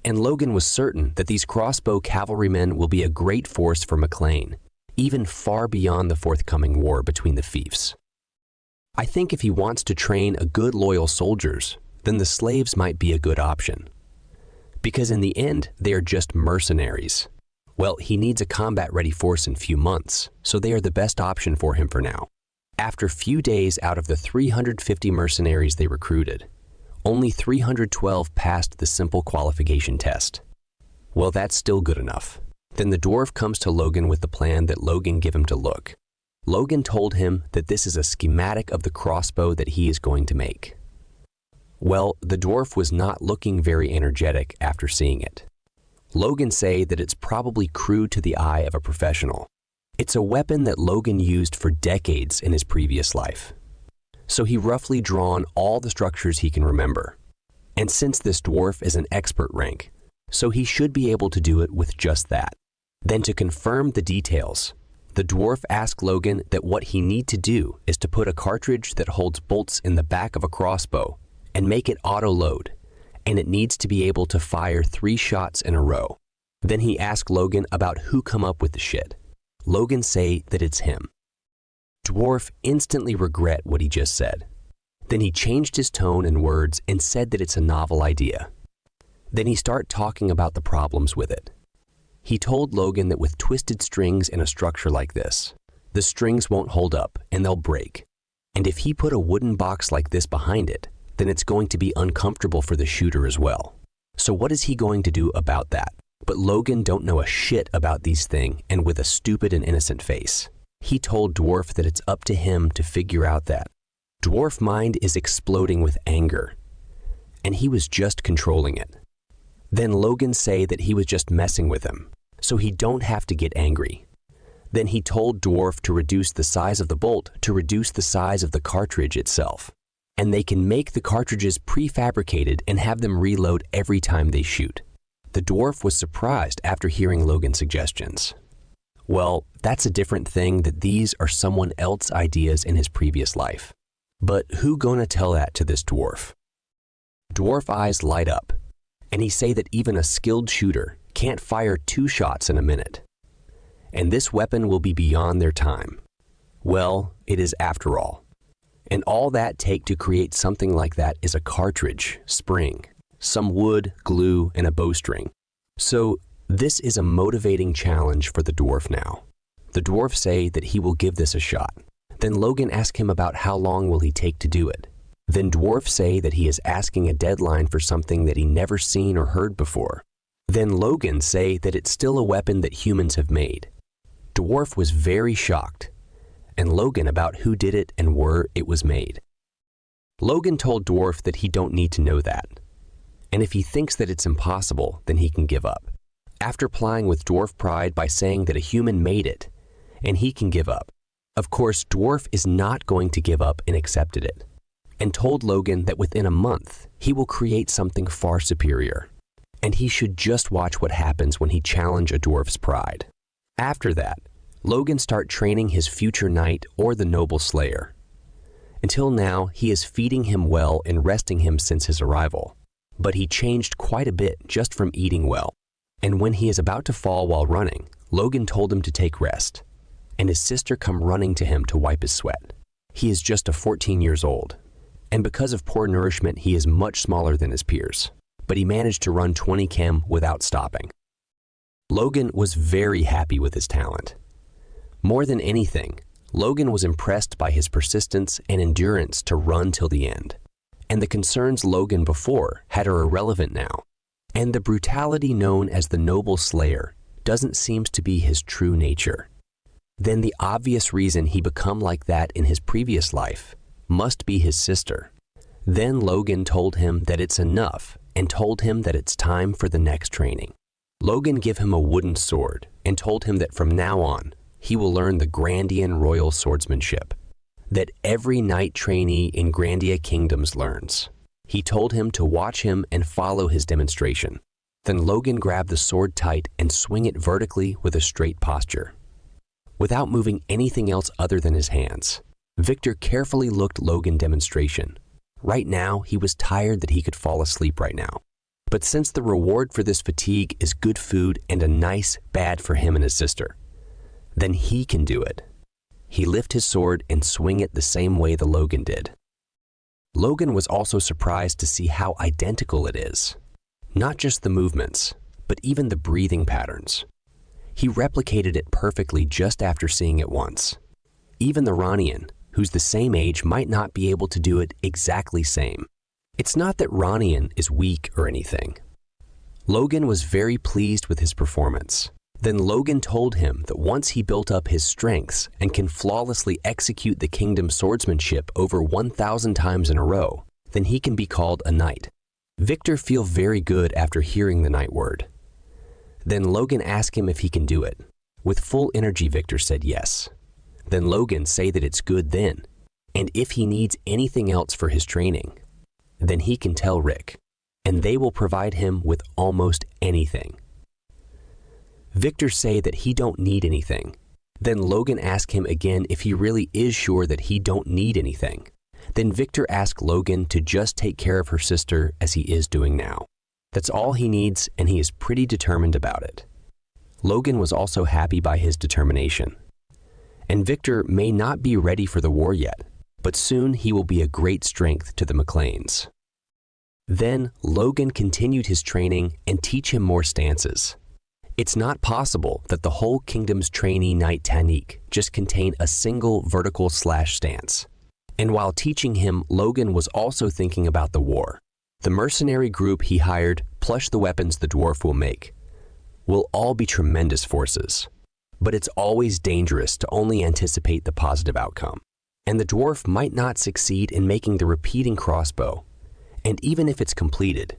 And Logan was certain that these crossbow cavalrymen will be a great force for McLean, even far beyond the forthcoming war between the fiefs. I think if he wants to train a good loyal soldiers, then the slaves might be a good option. Because in the end, they are just mercenaries. Well, he needs a combat-ready force in few months, so they are the best option for him for now. After few days out of the 350 mercenaries they recruited, only 312 passed the simple qualification test. Well, that's still good enough. Then the dwarf comes to Logan with the plan that Logan give him to look. Logan told him that this is a schematic of the crossbow that he is going to make. Well, the dwarf was not looking very energetic after seeing it. Logan say that it's probably crude to the eye of a professional. It's a weapon that Logan used for decades in his previous life. So he roughly drawn all the structures he can remember. And since this dwarf is an expert rank, so he should be able to do it with just that. Then to confirm the details, the dwarf asked Logan that what he need to do is to put a cartridge that holds bolts in the back of a crossbow and make it auto-load, and it needs to be able to fire 3 shots in a row. Then he asked Logan about who come up with the shit. Logan say that it's him. Dwarf instantly regret what he just said. Then he changed his tone and words and said that it's a novel idea. Then he start talking about the problems with it. He told Logan that with twisted strings in a structure like this, the strings won't hold up and they'll break. And if he put a wooden box like this behind it, then it's going to be uncomfortable for the shooter as well. So what is he going to do about that? But Logan don't know a shit about these things, and with a stupid and innocent face, he told Dwarf that it's up to him to figure out that. Dwarf mind is exploding with anger, and he was just controlling it. Then Logan say that he was just messing with him, so he don't have to get angry. Then he told Dwarf to reduce the size of the bolt to reduce the size of the cartridge itself. And they can make the cartridges prefabricated and have them reload every time they shoot. The dwarf was surprised after hearing Logan's suggestions. Well, that's a different thing that these are someone else's ideas in his previous life. But who gonna tell that to this dwarf? Dwarf eyes light up, and he say that even a skilled shooter can't fire 2 shots in a minute. And this weapon will be beyond their time. Well, it is after all. And all that take to create something like that is a cartridge, spring, some wood, glue, and a bowstring. So this is a motivating challenge for the dwarf now. The dwarf say that he will give this a shot. Then Logan ask him about how long will he take to do it. Then dwarf say that he is asking a deadline for something that he never seen or heard before. Then Logan say that it's still a weapon that humans have made. Dwarf was very shocked, and Logan about who did it and where it was made. Logan told Dwarf that he don't need to know that, and if he thinks that it's impossible, then he can give up. After plying with Dwarf pride by saying that a human made it, and he can give up. Of course, Dwarf is not going to give up and accepted it, and told Logan that within a month, he will create something far superior, and he should just watch what happens when he challenge a Dwarf's pride. After that, Logan start training his future knight or the noble slayer. Until now, he is feeding him well and resting him since his arrival. But he changed quite a bit just from eating well. And when he is about to fall while running, Logan told him to take rest. And his sister come running to him to wipe his sweat. He is just 14 years old. And because of poor nourishment, he is much smaller than his peers. But he managed to run 20 km without stopping. Logan was very happy with his talent. More than anything, Logan was impressed by his persistence and endurance to run till the end. And the concerns Logan before had are irrelevant now. And the brutality known as the noble slayer doesn't seem to be his true nature. Then the obvious reason he become like that in his previous life must be his sister. Then Logan told him that it's enough and told him that it's time for the next training. Logan gave him a wooden sword and told him that from now on, he will learn the Grandian royal swordsmanship that every knight trainee in Grandia Kingdoms learns. He told him to watch him and follow his demonstration. Then Logan grabbed the sword tight and swing it vertically with a straight posture, without moving anything else other than his hands. Victor carefully looked Logan's demonstration. Right now, he was tired that he could fall asleep right now. But since the reward for this fatigue is good food and a nice bed for him and his sister, then he can do it. He lift his sword and swing it the same way the Logan did. Logan was also surprised to see how identical it is. Not just the movements, but even the breathing patterns. He replicated it perfectly just after seeing it once. Even the Ranian, who's the same age, might not be able to do it exactly same. It's not that Ranian is weak or anything. Logan was very pleased with his performance. Then Logan told him that once he built up his strengths and can flawlessly execute the kingdom's swordsmanship over 1,000 times in a row, then he can be called a knight. Victor feel very good after hearing the knight word. Then Logan asked him if he can do it. With full energy, Victor said yes. Then Logan say that it's good then, and if he needs anything else for his training, then he can tell Rick, and they will provide him with almost anything. Victor say that he don't need anything. Then Logan asked him again if he really is sure that he don't need anything. Then Victor asked Logan to just take care of her sister as he is doing now. That's all he needs, and he is pretty determined about it. Logan was also happy by his determination. And Victor may not be ready for the war yet, but soon he will be a great strength to the McLeans. Then Logan continued his training and teach him more stances. It's not possible that the whole kingdom's trainee knight technique just contain a single vertical slash stance. And while teaching him, Logan was also thinking about the war. The mercenary group he hired, plus the weapons the dwarf will make, will all be tremendous forces. But it's always dangerous to only anticipate the positive outcome. And the dwarf might not succeed in making the repeating crossbow. And even if it's completed,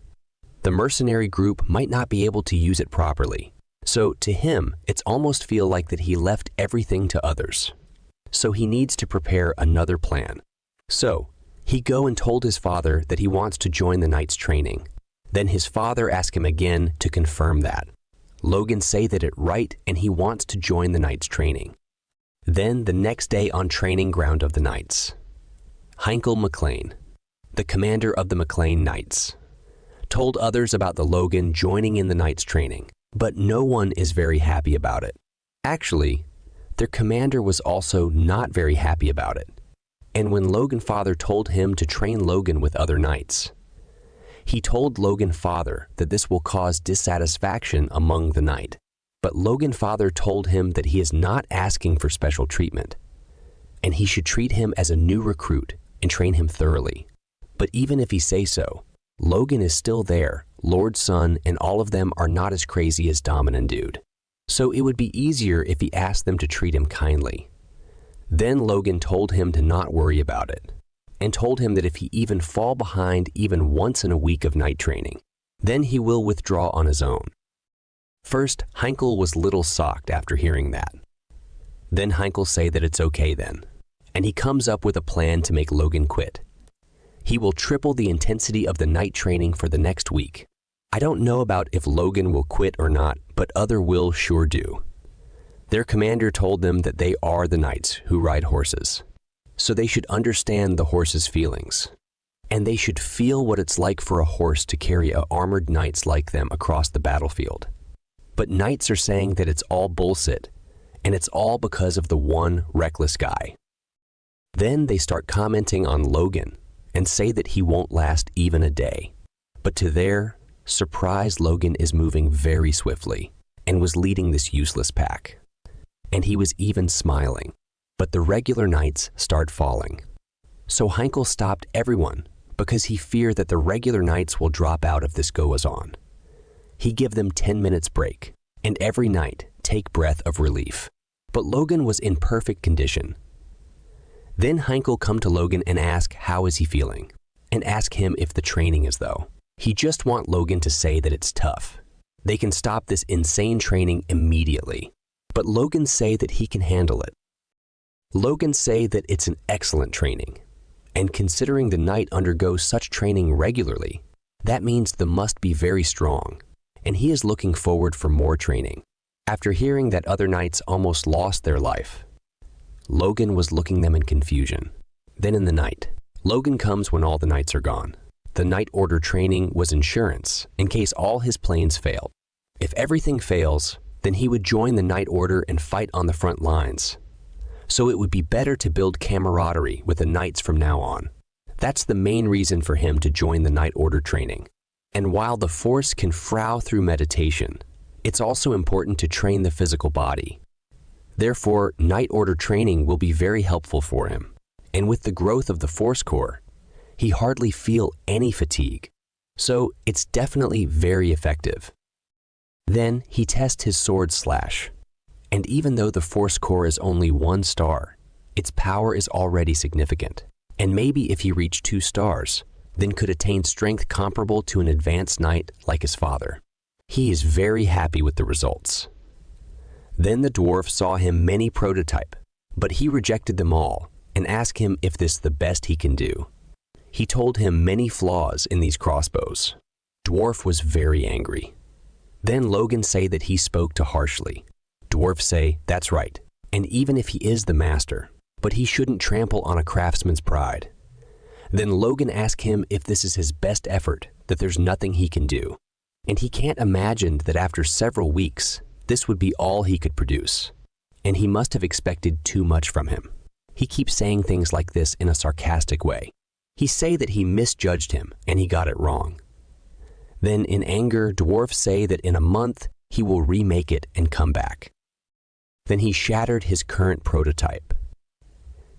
the mercenary group might not be able to use it properly. So to him, it's almost feel like that he left everything to others. So he needs to prepare another plan. So he go and told his father that he wants to join the knight's training. Then his father asked him again to confirm that. Logan say that it right and he wants to join the knight's training. Then the next day on training ground of the knights, Heinkel McLean, the commander of the McLean Knights, told others about the Logan joining in the knight's training. But no one is very happy about it. Actually, their commander was also not very happy about it. And when Logan's father told him to train Logan with other knights, he told Logan's father that this will cause dissatisfaction among the knight. But Logan's father told him that he is not asking for special treatment, and he should treat him as a new recruit and train him thoroughly. But even if he say so, Logan is still there. Lord's son and all of them are not as crazy as Dominant Dude. So it would be easier if he asked them to treat him kindly. Then Logan told him to not worry about it, and told him that if he even fall behind even once in a week of night training, then he will withdraw on his own. First, Heinkel was little shocked after hearing that. Then Heinkel say that it's okay then, and he comes up with a plan to make Logan quit. He will triple the intensity of the night training for the next week. I don't know about if Logan will quit or not, but other will sure do. Their commander told them that they are the knights who ride horses, so they should understand the horse's feelings. And they should feel what it's like for a horse to carry armored knights like them across the battlefield. But knights are saying that it's all bullshit, and it's all because of the one reckless guy. Then they start commenting on Logan and say that he won't last even a day. But to their surprise, Logan is moving very swiftly and was leading this useless pack. And he was even smiling. But the regular knights start falling. So Heinkel stopped everyone because he feared that the regular knights will drop out if this goes on. He give them 10 minutes break, and every night take breath of relief. But Logan was in perfect condition. Then Heinkel come to Logan and ask how is he feeling. and ask him if the training is though. He just want Logan to say that it's tough. They can stop this insane training immediately. But Logan say that he can handle it. Logan say that it's an excellent training. And considering the knight undergoes such training regularly, that means the must be very strong, and he is looking forward for more training. After hearing that other knights almost lost their life, Logan was looking them in confusion. Then in the night, Logan comes when all the knights are gone. The Knight Order training was insurance in case all his planes failed. If everything fails, then he would join the Knight Order and fight on the front lines. So it would be better to build camaraderie with the knights from now on. That's the main reason for him to join the Knight Order training. And while the Force can frow through meditation, it's also important to train the physical body. Therefore, Knight Order training will be very helpful for him. And with the growth of the Force Core, he hardly feel any fatigue. So it's definitely very effective. Then he tests his sword slash. And even though the Force Core is only 1 star, its power is already significant. And maybe if he reached 2 stars, then could attain strength comparable to an advanced knight like his father. He is very happy with the results. Then the dwarf saw him many prototype, but he rejected them all and asked him if this the best he can do. He told him many flaws in these crossbows. Dwarf was very angry. Then Logan say that he spoke too harshly. Dwarf say, that's right, and even if he is the master, but he shouldn't trample on a craftsman's pride. Then Logan asked him if this is his best effort, that there's nothing he can do. And he can't imagine that after several weeks, this would be all he could produce. And he must have expected too much from him. He keeps saying things like this in a sarcastic way. He say that he misjudged him and he got it wrong. Then in anger, Dwarf say that in a month, he will remake it and come back. Then he shattered his current prototype.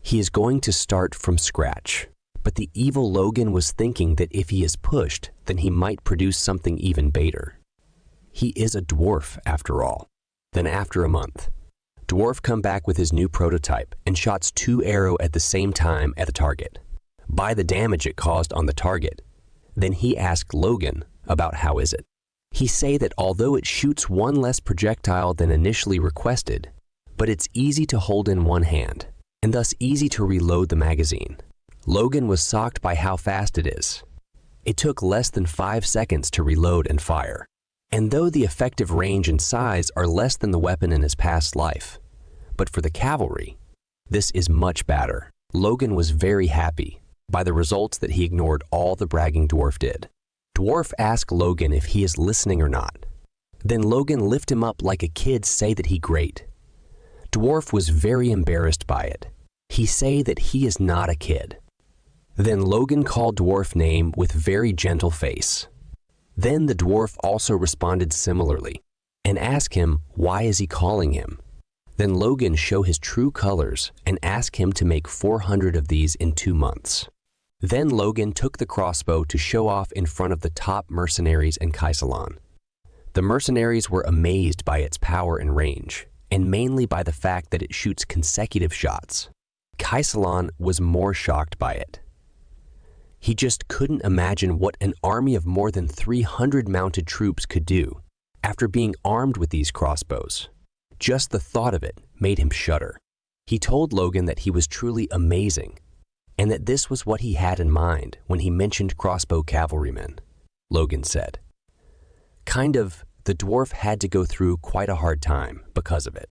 He is going to start from scratch. But the evil Logan was thinking that if he is pushed, then he might produce something even better. He is a dwarf after all. Then after a month, Dwarf come back with his new prototype and shots 2 arrows at the same time at the target. By the damage it caused on the target, then he asked Logan about how is it. He say that although it shoots 1 less projectile than initially requested, but it's easy to hold in 1 hand, and thus easy to reload the magazine. Logan was shocked by how fast it is. It took less than 5 seconds to reload and fire. And though the effective range and size are less than the weapon in his past life, but for the cavalry, this is much better. Logan was very happy by the results that he ignored all the bragging Dwarf did. Dwarf asked Logan if he is listening or not. Then Logan lift him up like a kid say that he great. Dwarf was very embarrassed by it. He say that he is not a kid. Then Logan called Dwarf name with very gentle face. Then the Dwarf also responded similarly and asked him why is he calling him. Then Logan show his true colors and ask him to make 400 of these in 2 months. Then Logan took the crossbow to show off in front of the top mercenaries and Kaisalan. The mercenaries were amazed by its power and range, and mainly by the fact that it shoots consecutive shots. Kaisalan was more shocked by it. He just couldn't imagine what an army of more than 300 mounted troops could do after being armed with these crossbows. Just the thought of it made him shudder. He told Logan that he was truly amazing and that this was what he had in mind when he mentioned crossbow cavalrymen. Logan said, the dwarf had to go through quite a hard time because of it.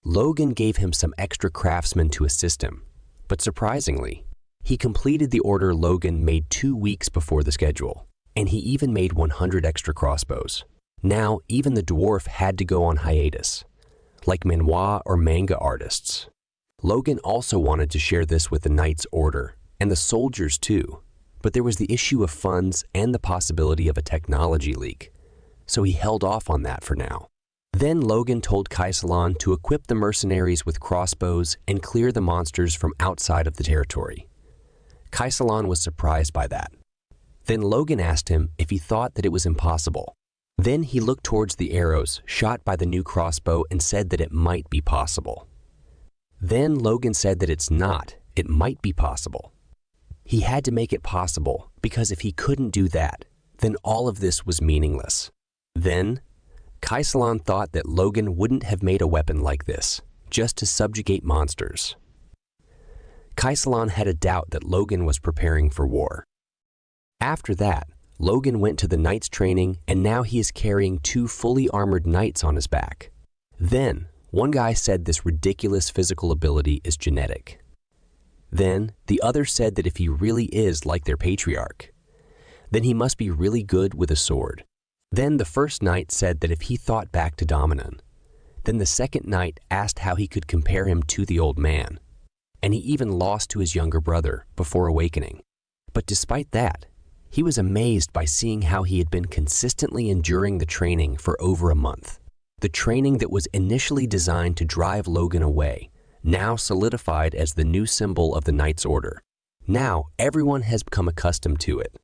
Logan gave him some extra craftsmen to assist him, but surprisingly, he completed the order Logan made 2 weeks before the schedule, and he even made 100 extra crossbows. Now, even the dwarf had to go on hiatus, like manhwa or manga artists. Logan also wanted to share this with the Knight's Order, and the soldiers too, but there was the issue of funds and the possibility of a technology leak, so he held off on that for now. Then Logan told Kaisalan to equip the mercenaries with crossbows and clear the monsters from outside of the territory. Kaisalan was surprised by that. Then Logan asked him if he thought that it was impossible. Then he looked towards the arrows shot by the new crossbow and said that it might be possible. Then Logan said that it's not, it might be possible. He had to make it possible, because if he couldn't do that, then all of this was meaningless. Then, Kaisalan thought that Logan wouldn't have made a weapon like this, just to subjugate monsters. Kaisalan had a doubt that Logan was preparing for war. After that, Logan went to the Knight's training, and now he is carrying 2 fully armored knights on his back. Then, one guy said this ridiculous physical ability is genetic. Then, the other said that if he really is like their patriarch, then he must be really good with a sword. Then the first knight said that if he thought back to Dominan, then the second knight asked how he could compare him to the old man, and he even lost to his younger brother before awakening. But despite that, he was amazed by seeing how he had been consistently enduring the training for over a month. The training that was initially designed to drive Logan away, now solidified as the new symbol of the Knight's Order. Now everyone has become accustomed to it.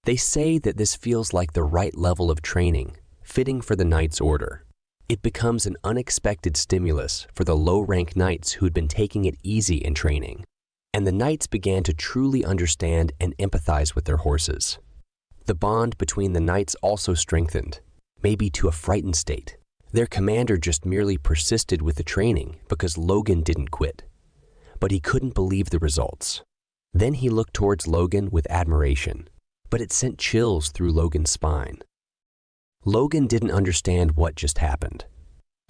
They say that this feels like the right level of training, fitting for the Knight's Order. It becomes an unexpected stimulus for the low-rank knights who had been taking it easy in training. And the knights began to truly understand and empathize with their horses. The bond between the knights also strengthened, maybe to a frightened state. Their commander just merely persisted with the training because Logan didn't quit. But he couldn't believe the results. Then he looked towards Logan with admiration, but it sent chills through Logan's spine. Logan didn't understand what just happened.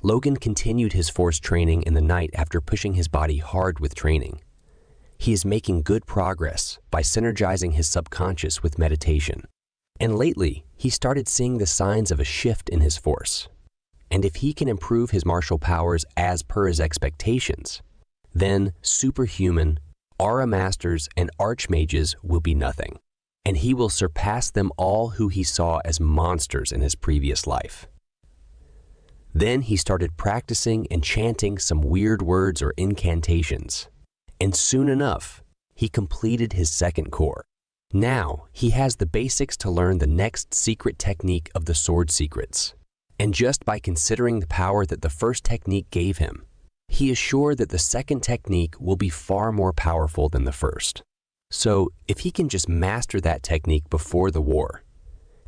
Logan continued his force training in the night after pushing his body hard with training. He is making good progress by synergizing his subconscious with meditation. And lately, he started seeing the signs of a shift in his force. And if he can improve his martial powers as per his expectations, then superhuman, aura masters, and archmages will be nothing. And he will surpass them all who he saw as monsters in his previous life. Then he started practicing and chanting some weird words or incantations. And soon enough, he completed his second core. Now, he has the basics to learn the next secret technique of the sword secrets. And just by considering the power that the first technique gave him, he is sure that the second technique will be far more powerful than the first. So, if he can just master that technique before the war,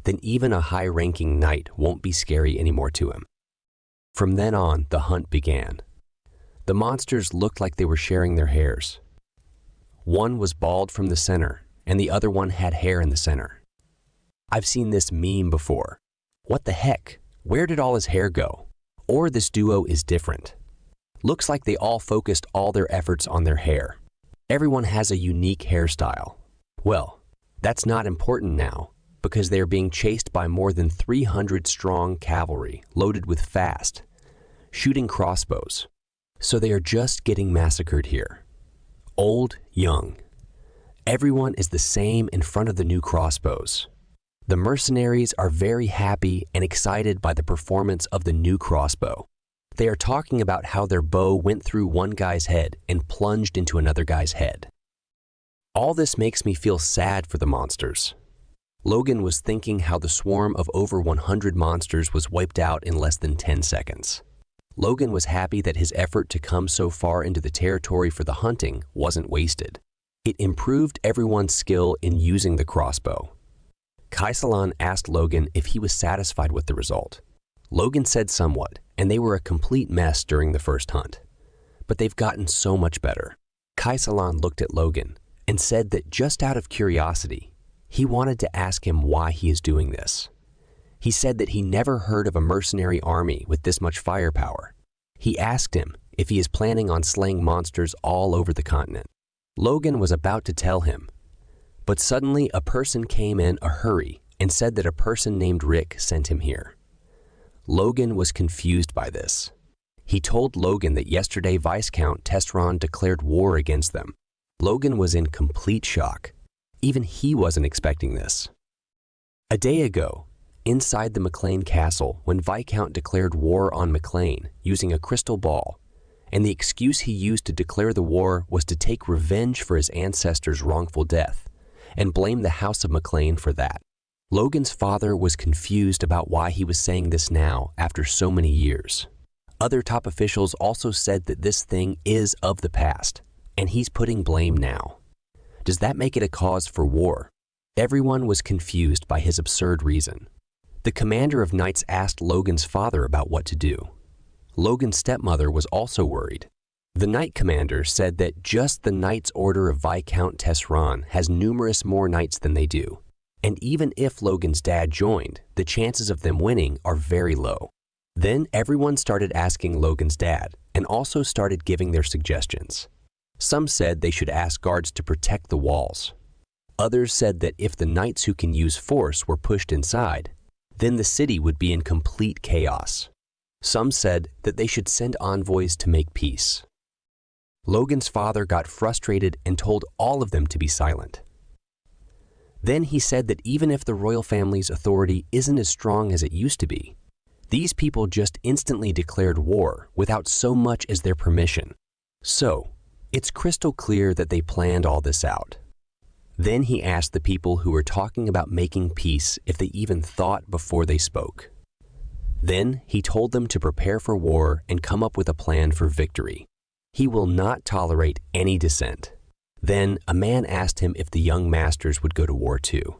then even a high-ranking knight won't be scary anymore to him. From then on, the hunt began. The monsters looked like they were sharing their hairs. One was bald from the center, and the other one had hair in the center. I've seen this meme before. What the heck? Where did all his hair go? Or this duo is different. Looks like they all focused all their efforts on their hair. Everyone has a unique hairstyle. Well, that's not important now, because they are being chased by more than 300 strong cavalry loaded with fast, shooting crossbows. So they are just getting massacred here. Old, young. Everyone is the same in front of the new crossbows. The mercenaries are very happy and excited by the performance of the new crossbow. They are talking about how their bow went through one guy's head and plunged into another guy's head. All this makes me feel sad for the monsters. Logan was thinking how the swarm of over 100 monsters was wiped out in less than 10 seconds. Logan was happy that his effort to come so far into the territory for the hunting wasn't wasted. It improved everyone's skill in using the crossbow. Kaisalan asked Logan if he was satisfied with the result. Logan said somewhat, and they were a complete mess during the first hunt. But they've gotten so much better. Kaisalan looked at Logan and said that just out of curiosity, he wanted to ask him why he is doing this. He said that he never heard of a mercenary army with this much firepower. He asked him if he is planning on slaying monsters all over the continent. Logan was about to tell him, but suddenly a person came in a hurry and said that a person named Rick sent him here. Logan was confused by this. He told Logan that yesterday Viscount Testron declared war against them. Logan was in complete shock. Even he wasn't expecting this. A day ago, inside the McLean castle, when Viscount declared war on McLean using a crystal ball, and the excuse he used to declare the war was to take revenge for his ancestors' wrongful death, and blame the House of McLean for that. Logan's father was confused about why he was saying this now after so many years. Other top officials also said that this thing is of the past, and he's putting blame now. Does that make it a cause for war? Everyone was confused by his absurd reason. The commander of knights asked Logan's father about what to do. Logan's stepmother was also worried. The knight commander said that just the Knights Order of Viscount Tesseron has numerous more knights than they do, and even if Logan's dad joined, the chances of them winning are very low. Then everyone started asking Logan's dad and also started giving their suggestions. Some said they should ask guards to protect the walls. Others said that if the knights who can use force were pushed inside, then the city would be in complete chaos. Some said that they should send envoys to make peace. Logan's father got frustrated and told all of them to be silent. Then he said that even if the royal family's authority isn't as strong as it used to be, these people just instantly declared war without so much as their permission. So, it's crystal clear that they planned all this out. Then he asked the people who were talking about making peace if they even thought before they spoke. Then he told them to prepare for war and come up with a plan for victory. He will not tolerate any dissent. Then a man asked him if the young masters would go to war too.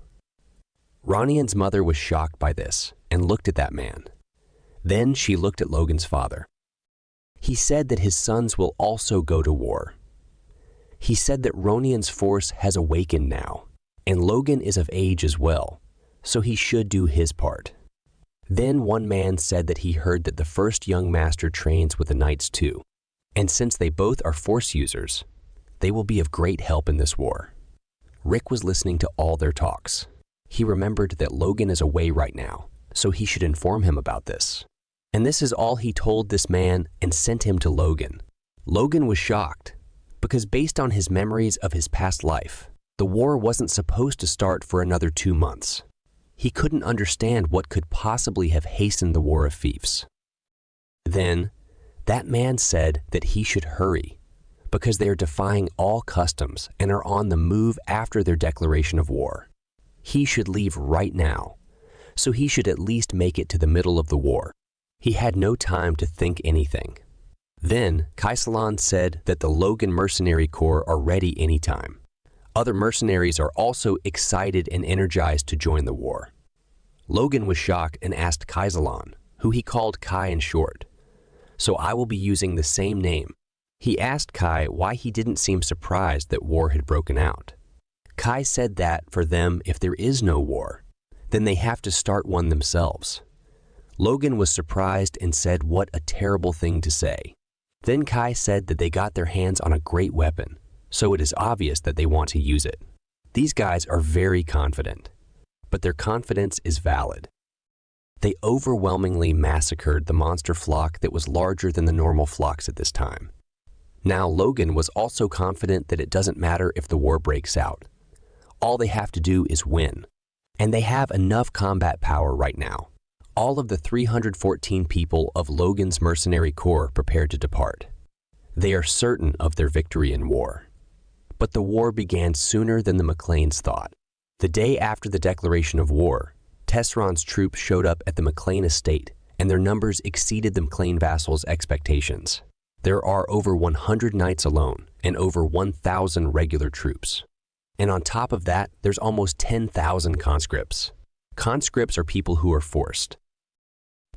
Ronian's mother was shocked by this and looked at that man. Then she looked at Logan's father. He said that his sons will also go to war. He said that Ronian's force has awakened now, and Logan is of age as well, so he should do his part. Then one man said that he heard that the first young master trains with the knights too, and since they both are force users, they will be of great help in this war. Rick was listening to all their talks. He remembered that Logan is away right now, so he should inform him about this. And this is all he told this man and sent him to Logan. Logan was shocked, because based on his memories of his past life, the war wasn't supposed to start for another 2 months. He couldn't understand what could possibly have hastened the War of Fiefs. Then, that man said that he should hurry, because they are defying all customs and are on the move after their declaration of war. He should leave right now, so he should at least make it to the middle of the war. He had no time to think anything. Then, Kaisalan said that the Logan Mercenary Corps are ready anytime. Other mercenaries are also excited and energized to join the war. Logan was shocked and asked Kaisalan, who he called Kai in short. So I will be using the same name. He asked Kai why he didn't seem surprised that war had broken out. Kai said that for them, if there is no war, then they have to start one themselves. Logan was surprised and said what a terrible thing to say. Then Kai said that they got their hands on a great weapon, so it is obvious that they want to use it. These guys are very confident, but their confidence is valid. They overwhelmingly massacred the monster flock that was larger than the normal flocks at this time. Now Logan was also confident that it doesn't matter if the war breaks out. All they have to do is win, and they have enough combat power right now. All of the 314 people of Logan's mercenary corps prepared to depart. They are certain of their victory in war. But the war began sooner than the McLeans thought. The day after the declaration of war, Tesseron's troops showed up at the McLean estate, and their numbers exceeded the McLean vassals' expectations. There are over 100 knights alone and over 1,000 regular troops. And on top of that, there's almost 10,000 conscripts. Conscripts are people who are forced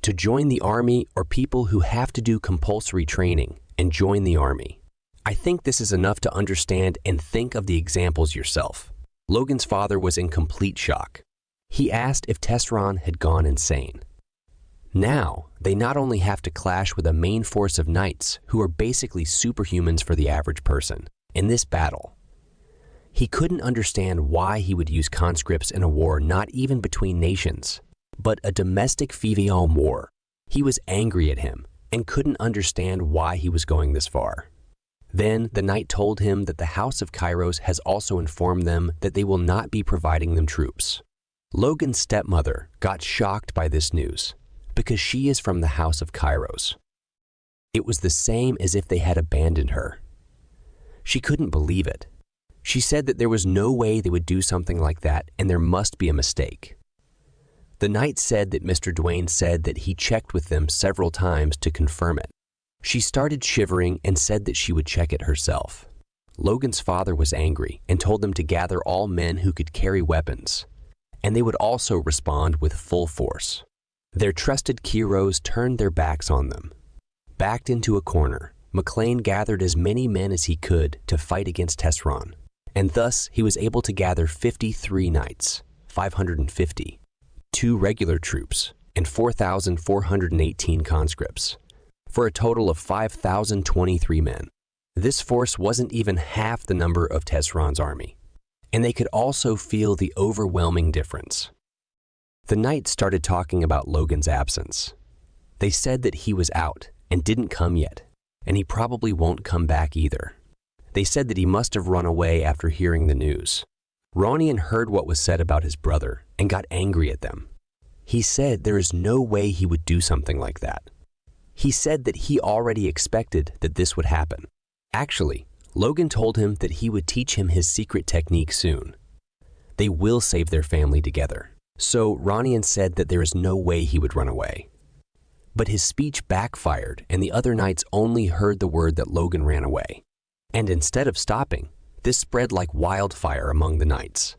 to join the army or people who have to do compulsory training and join the army. I think this is enough to understand and think of the examples yourself. Logan's father was in complete shock. He asked if Tesseron had gone insane. Now, they not only have to clash with a main force of knights who are basically superhumans for the average person in this battle. He couldn't understand why he would use conscripts in a war not even between nations, but a domestic Fivian war. He was angry at him and couldn't understand why he was going this far. Then the knight told him that the House of Kairos has also informed them that they will not be providing them troops. Logan's stepmother got shocked by this news because she is from the House of Kairos. It was the same as if they had abandoned her. She couldn't believe it. She said that there was no way they would do something like that and there must be a mistake. The knight said that Mr. Duane said that he checked with them several times to confirm it. She started shivering and said that she would check it herself. Logan's father was angry and told them to gather all men who could carry weapons, and they would also respond with full force. Their trusted heroes turned their backs on them. Backed into a corner, McLean gathered as many men as he could to fight against Tesron, and thus he was able to gather 53 knights, 550, 2 regular troops, and 4,418 conscripts, for a total of 5,023 men. This force wasn't even half the number of Tesron's army, and they could also feel the overwhelming difference. The knights started talking about Logan's absence. They said that he was out and didn't come yet, and he probably won't come back either. They said that he must have run away after hearing the news. Ronian heard what was said about his brother and got angry at them. He said there is no way he would do something like that. He said that he already expected that this would happen. Actually, Logan told him that he would teach him his secret technique soon. They will save their family together. So Ronian said that there is no way he would run away. But his speech backfired, and the other knights only heard the word that Logan ran away. And instead of stopping, this spread like wildfire among the knights.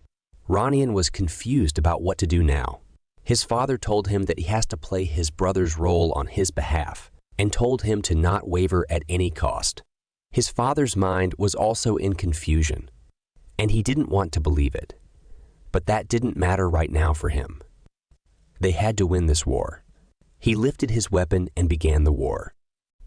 Ronian was confused about what to do now. His father told him that he has to play his brother's role on his behalf, and told him to not waver at any cost. His father's mind was also in confusion, and he didn't want to believe it. But that didn't matter right now for him. They had to win this war. He lifted his weapon and began the war.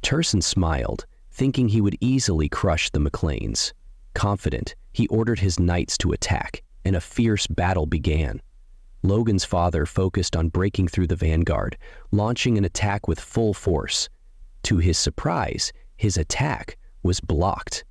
Turson smiled, thinking he would easily crush the McLeans. Confident, he ordered his knights to attack, and a fierce battle began. Logan's father focused on breaking through the vanguard, launching an attack with full force. To his surprise, his attack was blocked.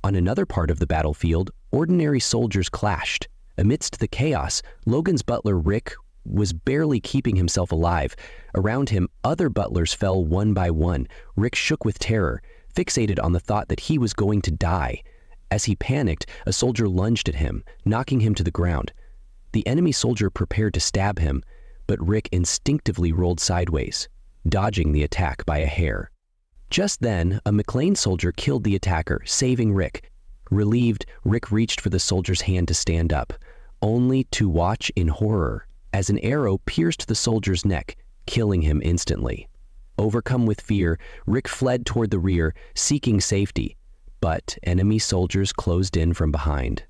On another part of the battlefield, ordinary soldiers clashed. Amidst the chaos, Logan's butler Rick was barely keeping himself alive. Around him, other butlers fell one by one. Rick shook with terror, fixated on the thought that he was going to die. As he panicked, a soldier lunged at him, knocking him to the ground. The enemy soldier prepared to stab him, but Rick instinctively rolled sideways, dodging the attack by a hair. Just then, a McLean soldier killed the attacker, saving Rick. Relieved, Rick reached for the soldier's hand to stand up, only to watch in horror as an arrow pierced the soldier's neck, killing him instantly. Overcome with fear, Rick fled toward the rear, seeking safety, but enemy soldiers closed in from behind.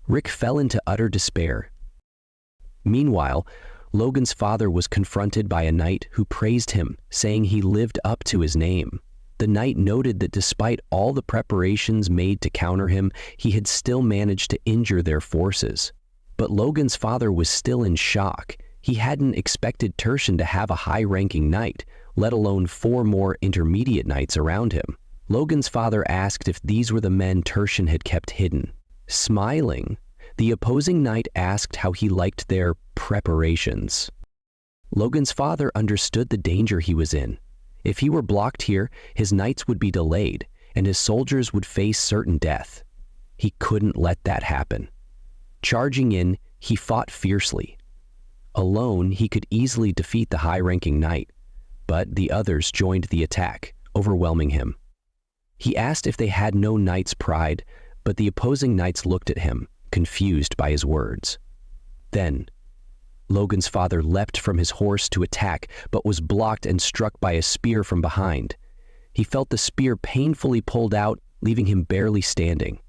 Rick fell into utter despair. Meanwhile, Logan's father was confronted by a knight who praised him, saying he lived up to his name. The knight noted that despite all the preparations made to counter him, he had still managed to injure their forces. But Logan's father was still in shock. He hadn't expected Turson to have a high-ranking knight, let alone 4 more intermediate knights around him. Logan's father asked if these were the men Turson had kept hidden. Smiling, the opposing knight asked how he liked their preparations. Logan's father understood the danger he was in. If he were blocked here, his knights would be delayed, and his soldiers would face certain death. He couldn't let that happen. Charging in, he fought fiercely. Alone, he could easily defeat the high-ranking knight, but the others joined the attack, overwhelming him. He asked if they had no knight's pride, but the opposing knights looked at him, confused by his words. Then, Logan's father leapt from his horse to attack, but was blocked and struck by a spear from behind. He felt the spear painfully pulled out, leaving him barely standing.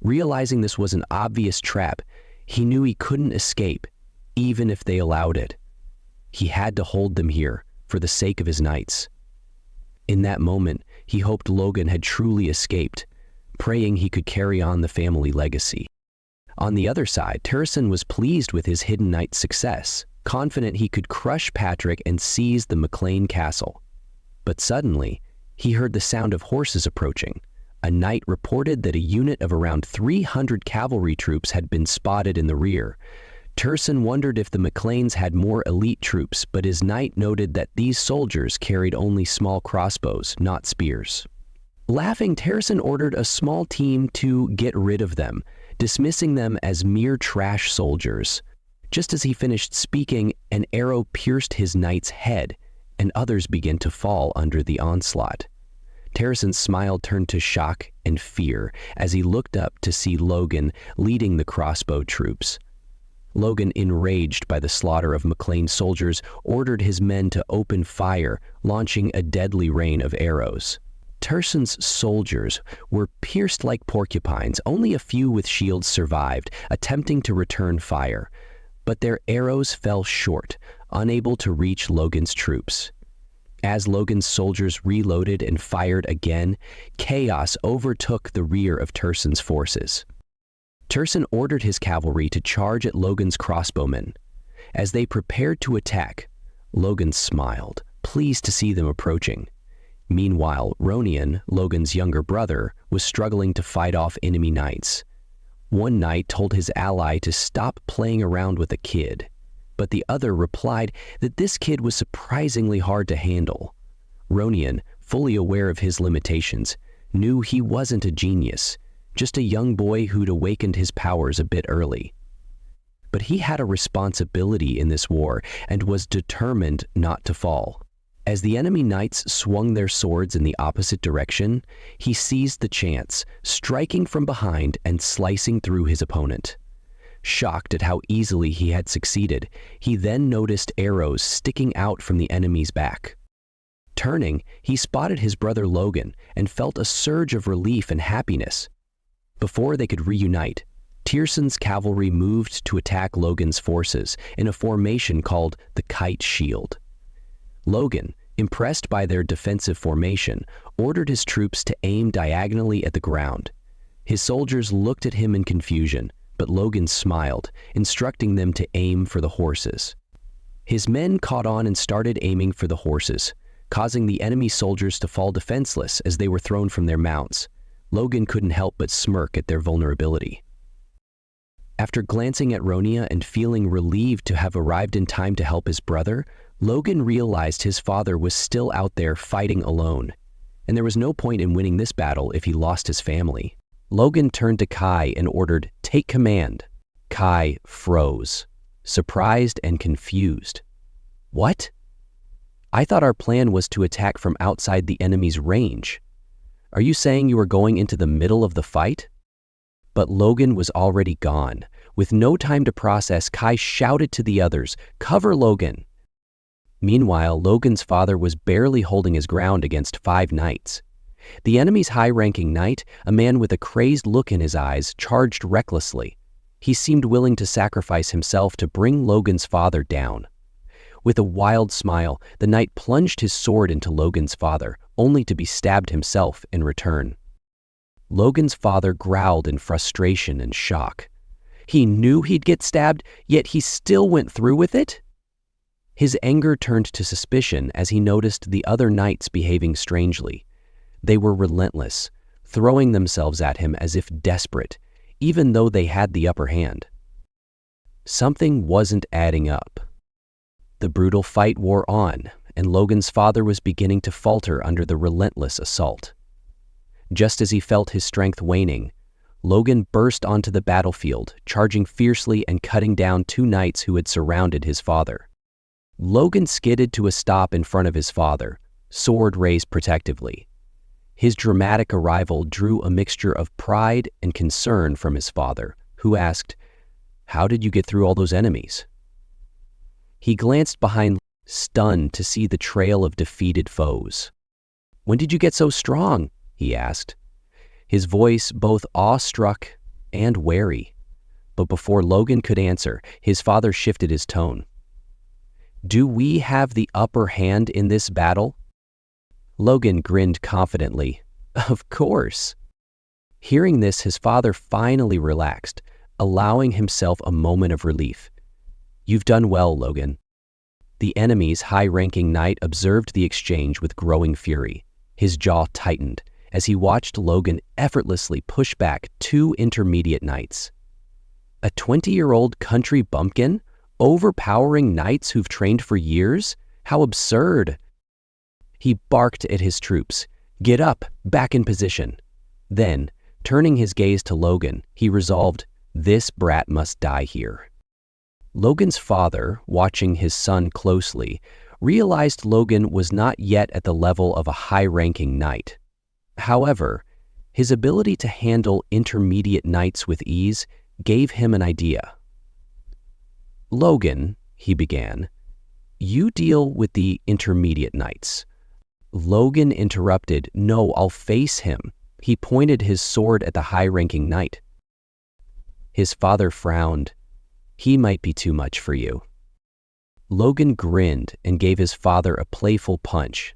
Realizing this was an obvious trap, he knew he couldn't escape, even if they allowed it. He had to hold them here, for the sake of his knights. In that moment, he hoped Logan had truly escaped, praying he could carry on the family legacy. On the other side, Turson was pleased with his hidden knight's success, confident he could crush Patrick and seize the McLean castle. But suddenly, he heard the sound of horses approaching. A knight reported that a unit of around 300 cavalry troops had been spotted in the rear. Turson wondered if the McLeans had more elite troops, but his knight noted that these soldiers carried only small crossbows, not spears. Laughing, Turson ordered a small team to get rid of them, dismissing them as mere trash soldiers. Just as he finished speaking, an arrow pierced his knight's head, and others began to fall under the onslaught. Terrason's smile turned to shock and fear as he looked up to see Logan leading the crossbow troops. Logan, enraged by the slaughter of McLean's soldiers, ordered his men to open fire, launching a deadly rain of arrows. Terrason's soldiers were pierced like porcupines. Only a few with shields survived, attempting to return fire. But their arrows fell short, unable to reach Logan's troops. As Logan's soldiers reloaded and fired again, chaos overtook the rear of Terrason's forces. Terrason ordered his cavalry to charge at Logan's crossbowmen. As they prepared to attack, Logan smiled, pleased to see them approaching. Meanwhile, Ronian, Logan's younger brother, was struggling to fight off enemy knights. One knight told his ally to stop playing around with a kid, but the other replied that this kid was surprisingly hard to handle. Ronian, fully aware of his limitations, knew he wasn't a genius, just a young boy who'd awakened his powers a bit early. But he had a responsibility in this war and was determined not to fall. As the enemy knights swung their swords in the opposite direction, he seized the chance, striking from behind and slicing through his opponent. Shocked at how easily he had succeeded, he then noticed arrows sticking out from the enemy's back. Turning, he spotted his brother Logan and felt a surge of relief and happiness. Before they could reunite, Tearson's cavalry moved to attack Logan's forces in a formation called the Kite Shield. Logan, impressed by their defensive formation, ordered his troops to aim diagonally at the ground. His soldiers looked at him in confusion, but Logan smiled, instructing them to aim for the horses. His men caught on and started aiming for the horses, causing the enemy soldiers to fall defenseless as they were thrown from their mounts. Logan couldn't help but smirk at their vulnerability. After glancing at Ronia and feeling relieved to have arrived in time to help his brother, Logan realized his father was still out there fighting alone, and there was no point in winning this battle if he lost his family. Logan turned to Kai and ordered, "Take command." Kai froze, surprised and confused. "What? I thought our plan was to attack from outside the enemy's range. Are you saying you were going into the middle of the fight?" But Logan was already gone. With no time to process, Kai shouted to the others, "Cover Logan!" Meanwhile, Logan's father was barely holding his ground against 5 knights. The enemy's high-ranking knight, a man with a crazed look in his eyes, charged recklessly. He seemed willing to sacrifice himself to bring Logan's father down. With a wild smile, the knight plunged his sword into Logan's father, only to be stabbed himself in return. Logan's father growled in frustration and shock. He knew he'd get stabbed, yet he still went through with it? His anger turned to suspicion as he noticed the other knights behaving strangely. They were relentless, throwing themselves at him as if desperate, even though they had the upper hand. Something wasn't adding up. The brutal fight wore on, and Logan's father was beginning to falter under the relentless assault. Just as he felt his strength waning, Logan burst onto the battlefield, charging fiercely and cutting down 2 knights who had surrounded his father. Logan skidded to a stop in front of his father, sword raised protectively. His dramatic arrival drew a mixture of pride and concern from his father, who asked, "How did you get through all those enemies?" He glanced behind, stunned to see the trail of defeated foes. "When did you get so strong?" he asked, his voice both awestruck and wary. But before Logan could answer, his father shifted his tone. "Do we have the upper hand in this battle?" Logan grinned confidently. "Of course." Hearing this, his father finally relaxed, allowing himself a moment of relief. "You've done well, Logan." The enemy's high-ranking knight observed the exchange with growing fury. His jaw tightened as he watched Logan effortlessly push back 2 intermediate knights. A 20-year-old country bumpkin? Overpowering knights who've trained for years? How absurd! He barked at his troops, "Get up, back in position." Then, turning his gaze to Logan, he resolved, "This brat must die here." Logan's father, watching his son closely, realized Logan was not yet at the level of a high-ranking knight. However, his ability to handle intermediate knights with ease gave him an idea. "Logan," he began, "you deal with the intermediate knights." Logan interrupted, "No, I'll face him." He pointed his sword at the high-ranking knight. His father frowned. "He might be too much for you." Logan grinned and gave his father a playful punch.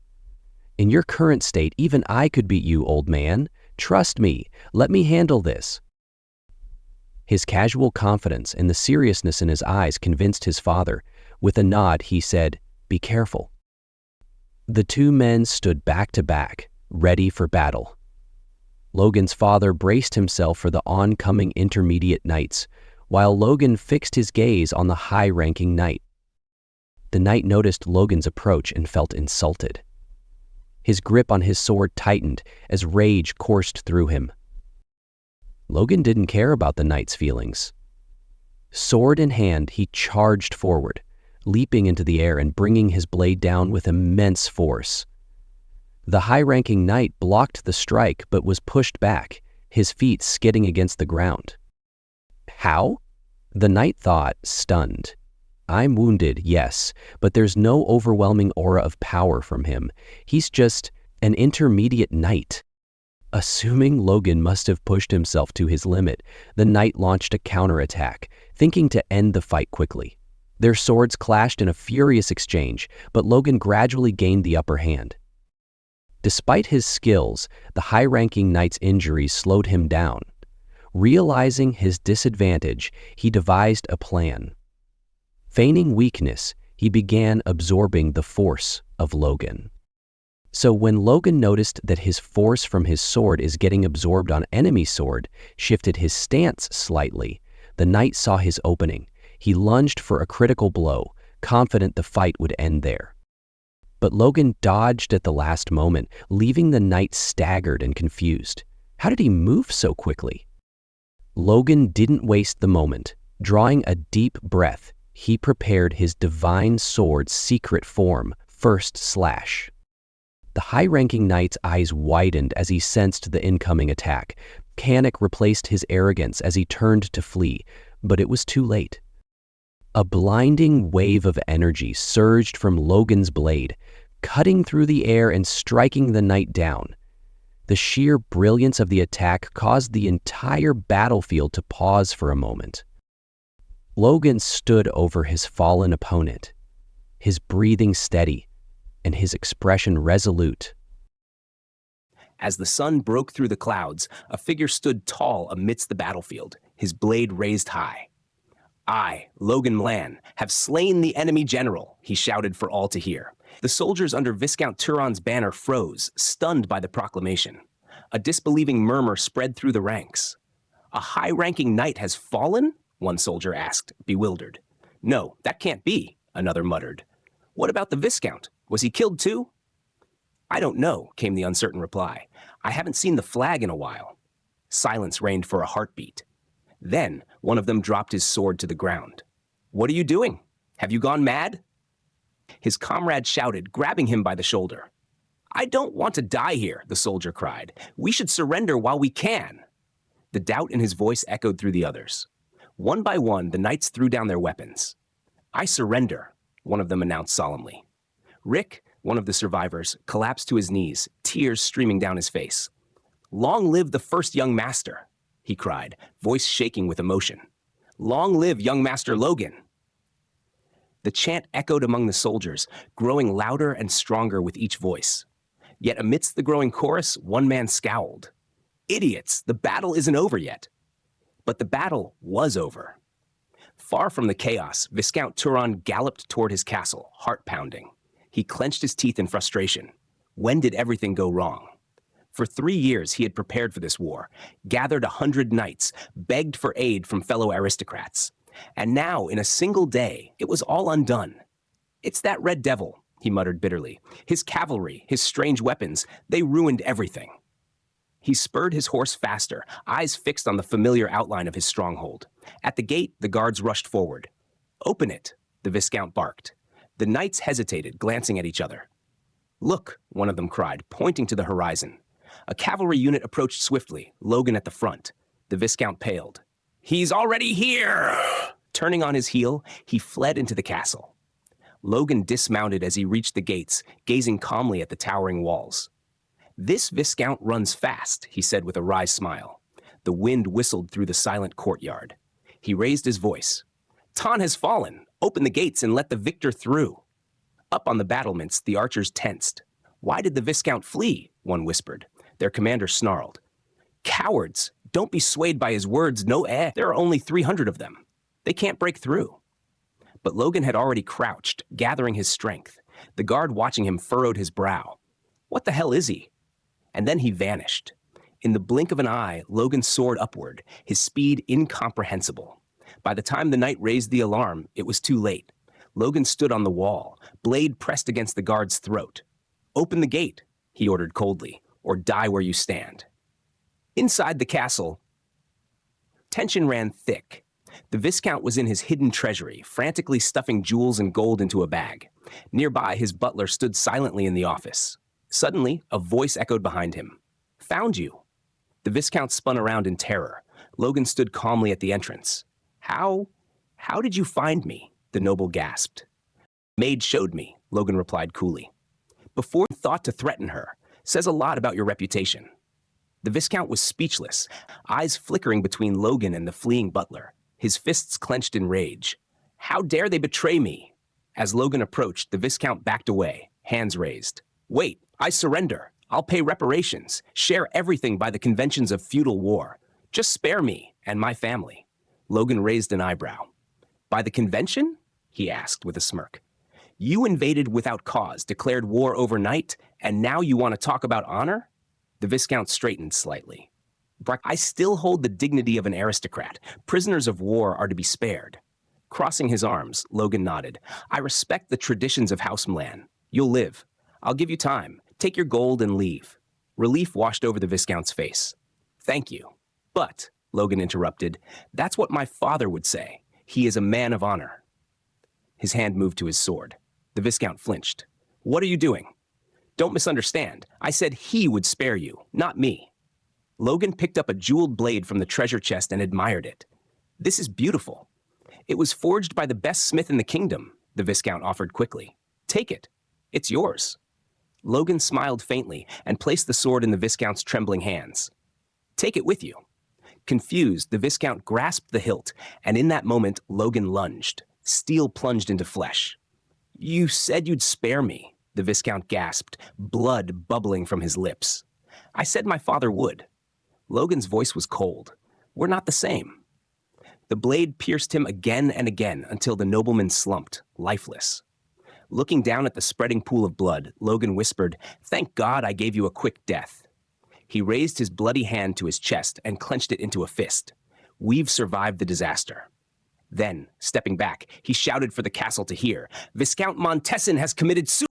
"In your current state, even I could beat you, old man. Trust me, let me handle this." His casual confidence and the seriousness in his eyes convinced his father. With a nod, he said, "Be careful." The two men stood back to back, ready for battle. Logan's father braced himself for the oncoming intermediate knights, while Logan fixed his gaze on the high-ranking knight. The knight noticed Logan's approach and felt insulted. His grip on his sword tightened as rage coursed through him. Logan didn't care about the knight's feelings. Sword in hand, he charged forward, leaping into the air and bringing his blade down with immense force. The high-ranking knight blocked the strike but was pushed back, his feet skidding against the ground. "How?" The knight thought, stunned. "I'm wounded, yes, but there's no overwhelming aura of power from him. He's just an intermediate knight." Assuming Logan must have pushed himself to his limit, the knight launched a counterattack, thinking to end the fight quickly. Their swords clashed in a furious exchange, but Logan gradually gained the upper hand. Despite his skills, the high-ranking knight's injuries slowed him down. Realizing his disadvantage, he devised a plan. Feigning weakness, he began absorbing the force of Logan. So when Logan noticed that his force from his sword is getting absorbed on enemy sword, shifted his stance slightly, the knight saw his opening. He lunged for a critical blow, confident the fight would end there. But Logan dodged at the last moment, leaving the knight staggered and confused. How did he move so quickly? Logan didn't waste the moment. Drawing a deep breath, he prepared his divine sword's secret form, First Slash. The high-ranking knight's eyes widened as he sensed the incoming attack. Panic replaced his arrogance as he turned to flee, but it was too late. A blinding wave of energy surged from Logan's blade, cutting through the air and striking the knight down. The sheer brilliance of the attack caused the entire battlefield to pause for a moment. Logan stood over his fallen opponent, his breathing steady and his expression resolute. As the sun broke through the clouds, a figure stood tall amidst the battlefield, his blade raised high. "I, Logan Lan, have slain the enemy general," he shouted for all to hear. The soldiers under Viscount Turon's banner froze, stunned by the proclamation. A disbelieving murmur spread through the ranks. "A high-ranking knight has fallen?" one soldier asked, bewildered. "No, that can't be," another muttered. "What about the Viscount? Was he killed too?" "I don't know," came the uncertain reply. "I haven't seen the flag in a while." Silence reigned for a heartbeat. Then one of them dropped his sword to the ground. "What are you doing? Have you gone mad?" His comrade shouted, grabbing him by the shoulder. "I don't want to die here," the soldier cried. "We should surrender while we can." The doubt in his voice echoed through the others. One by one, the knights threw down their weapons. "I surrender," one of them announced solemnly. Rick, one of the survivors, collapsed to his knees, tears streaming down his face. "Long live the first young master," he cried, voice shaking with emotion. "Long live young Master Logan." The chant echoed among the soldiers, growing louder and stronger with each voice. Yet amidst the growing chorus, one man scowled. "Idiots, the battle isn't over yet." But the battle was over. Far from the chaos, Viscount Turon galloped toward his castle, heart pounding. He clenched his teeth in frustration. When did everything go wrong? For 3 years, he had prepared for this war, gathered 100 knights, begged for aid from fellow aristocrats. And now, in a single day, it was all undone. "It's that red devil," he muttered bitterly. "His cavalry, his strange weapons, they ruined everything." He spurred his horse faster, eyes fixed on the familiar outline of his stronghold. At the gate, the guards rushed forward. "Open it," the Viscount barked. The knights hesitated, glancing at each other. "Look," one of them cried, pointing to the horizon. A cavalry unit approached swiftly, Logan at the front. The Viscount paled. "He's already here!" Turning on his heel, he fled into the castle. Logan dismounted as he reached the gates, gazing calmly at the towering walls. "This Viscount runs fast," he said with a wry smile. The wind whistled through the silent courtyard. He raised his voice. "Tan has fallen. Open the gates and let the victor through." Up on the battlements, the archers tensed. "Why did the Viscount flee?" one whispered. Their commander snarled. "Cowards! Don't be swayed by his words. No, there are only 300 of them. They can't break through." But Logan had already crouched, gathering his strength. The guard watching him furrowed his brow. What the hell is he? And then he vanished. In the blink of an eye, Logan soared upward, his speed incomprehensible. By the time the knight raised the alarm, it was too late. Logan stood on the wall, blade pressed against the guard's throat. "Open the gate," he ordered coldly, "or die where you stand." Inside the castle, tension ran thick. The Viscount was in his hidden treasury, frantically stuffing jewels and gold into a bag. Nearby, his butler stood silently in the office. Suddenly, a voice echoed behind him. "Found you." The Viscount spun around in terror. Logan stood calmly at the entrance. How did you find me?" the noble gasped. "Maid showed me," Logan replied coolly. "Before you thought to threaten her. Says a lot about your reputation." The Viscount was speechless, eyes flickering between Logan and the fleeing butler, his fists clenched in rage. "How dare they betray me?" As Logan approached, the Viscount backed away, hands raised. "Wait, I surrender. I'll pay reparations, share everything by the conventions of feudal war. Just spare me and my family." Logan raised an eyebrow. "By the convention?" he asked with a smirk. "You invaded without cause, declared war overnight, and now you want to talk about honor?" The Viscount straightened slightly. "I still hold the dignity of an aristocrat. Prisoners of war are to be spared." Crossing his arms, Logan nodded. "I respect the traditions of House Milan. You'll live. I'll give you time. Take your gold and leave." Relief washed over the Viscount's face. "Thank you. But," Logan interrupted, "that's what my father would say. He is a man of honor." His hand moved to his sword. The Viscount flinched. "What are you doing?" "Don't misunderstand. I said he would spare you, not me." Logan picked up a jeweled blade from the treasure chest and admired it. "This is beautiful." "It was forged by the best smith in the kingdom," the Viscount offered quickly. "Take it. It's yours." Logan smiled faintly and placed the sword in the Viscount's trembling hands. "Take it with you." Confused, the Viscount grasped the hilt, and in that moment, Logan lunged. Steel plunged into flesh. "You said you'd spare me," the Viscount gasped, blood bubbling from his lips. "I said my father would." Logan's voice was cold. "We're not the same." The blade pierced him again and again until the nobleman slumped, lifeless. Looking down at the spreading pool of blood, Logan whispered, "Thank God I gave you a quick death." He raised his bloody hand to his chest and clenched it into a fist. "We've survived the disaster." Then, stepping back, he shouted for the castle to hear, "Viscount Montesson has committed suicide!"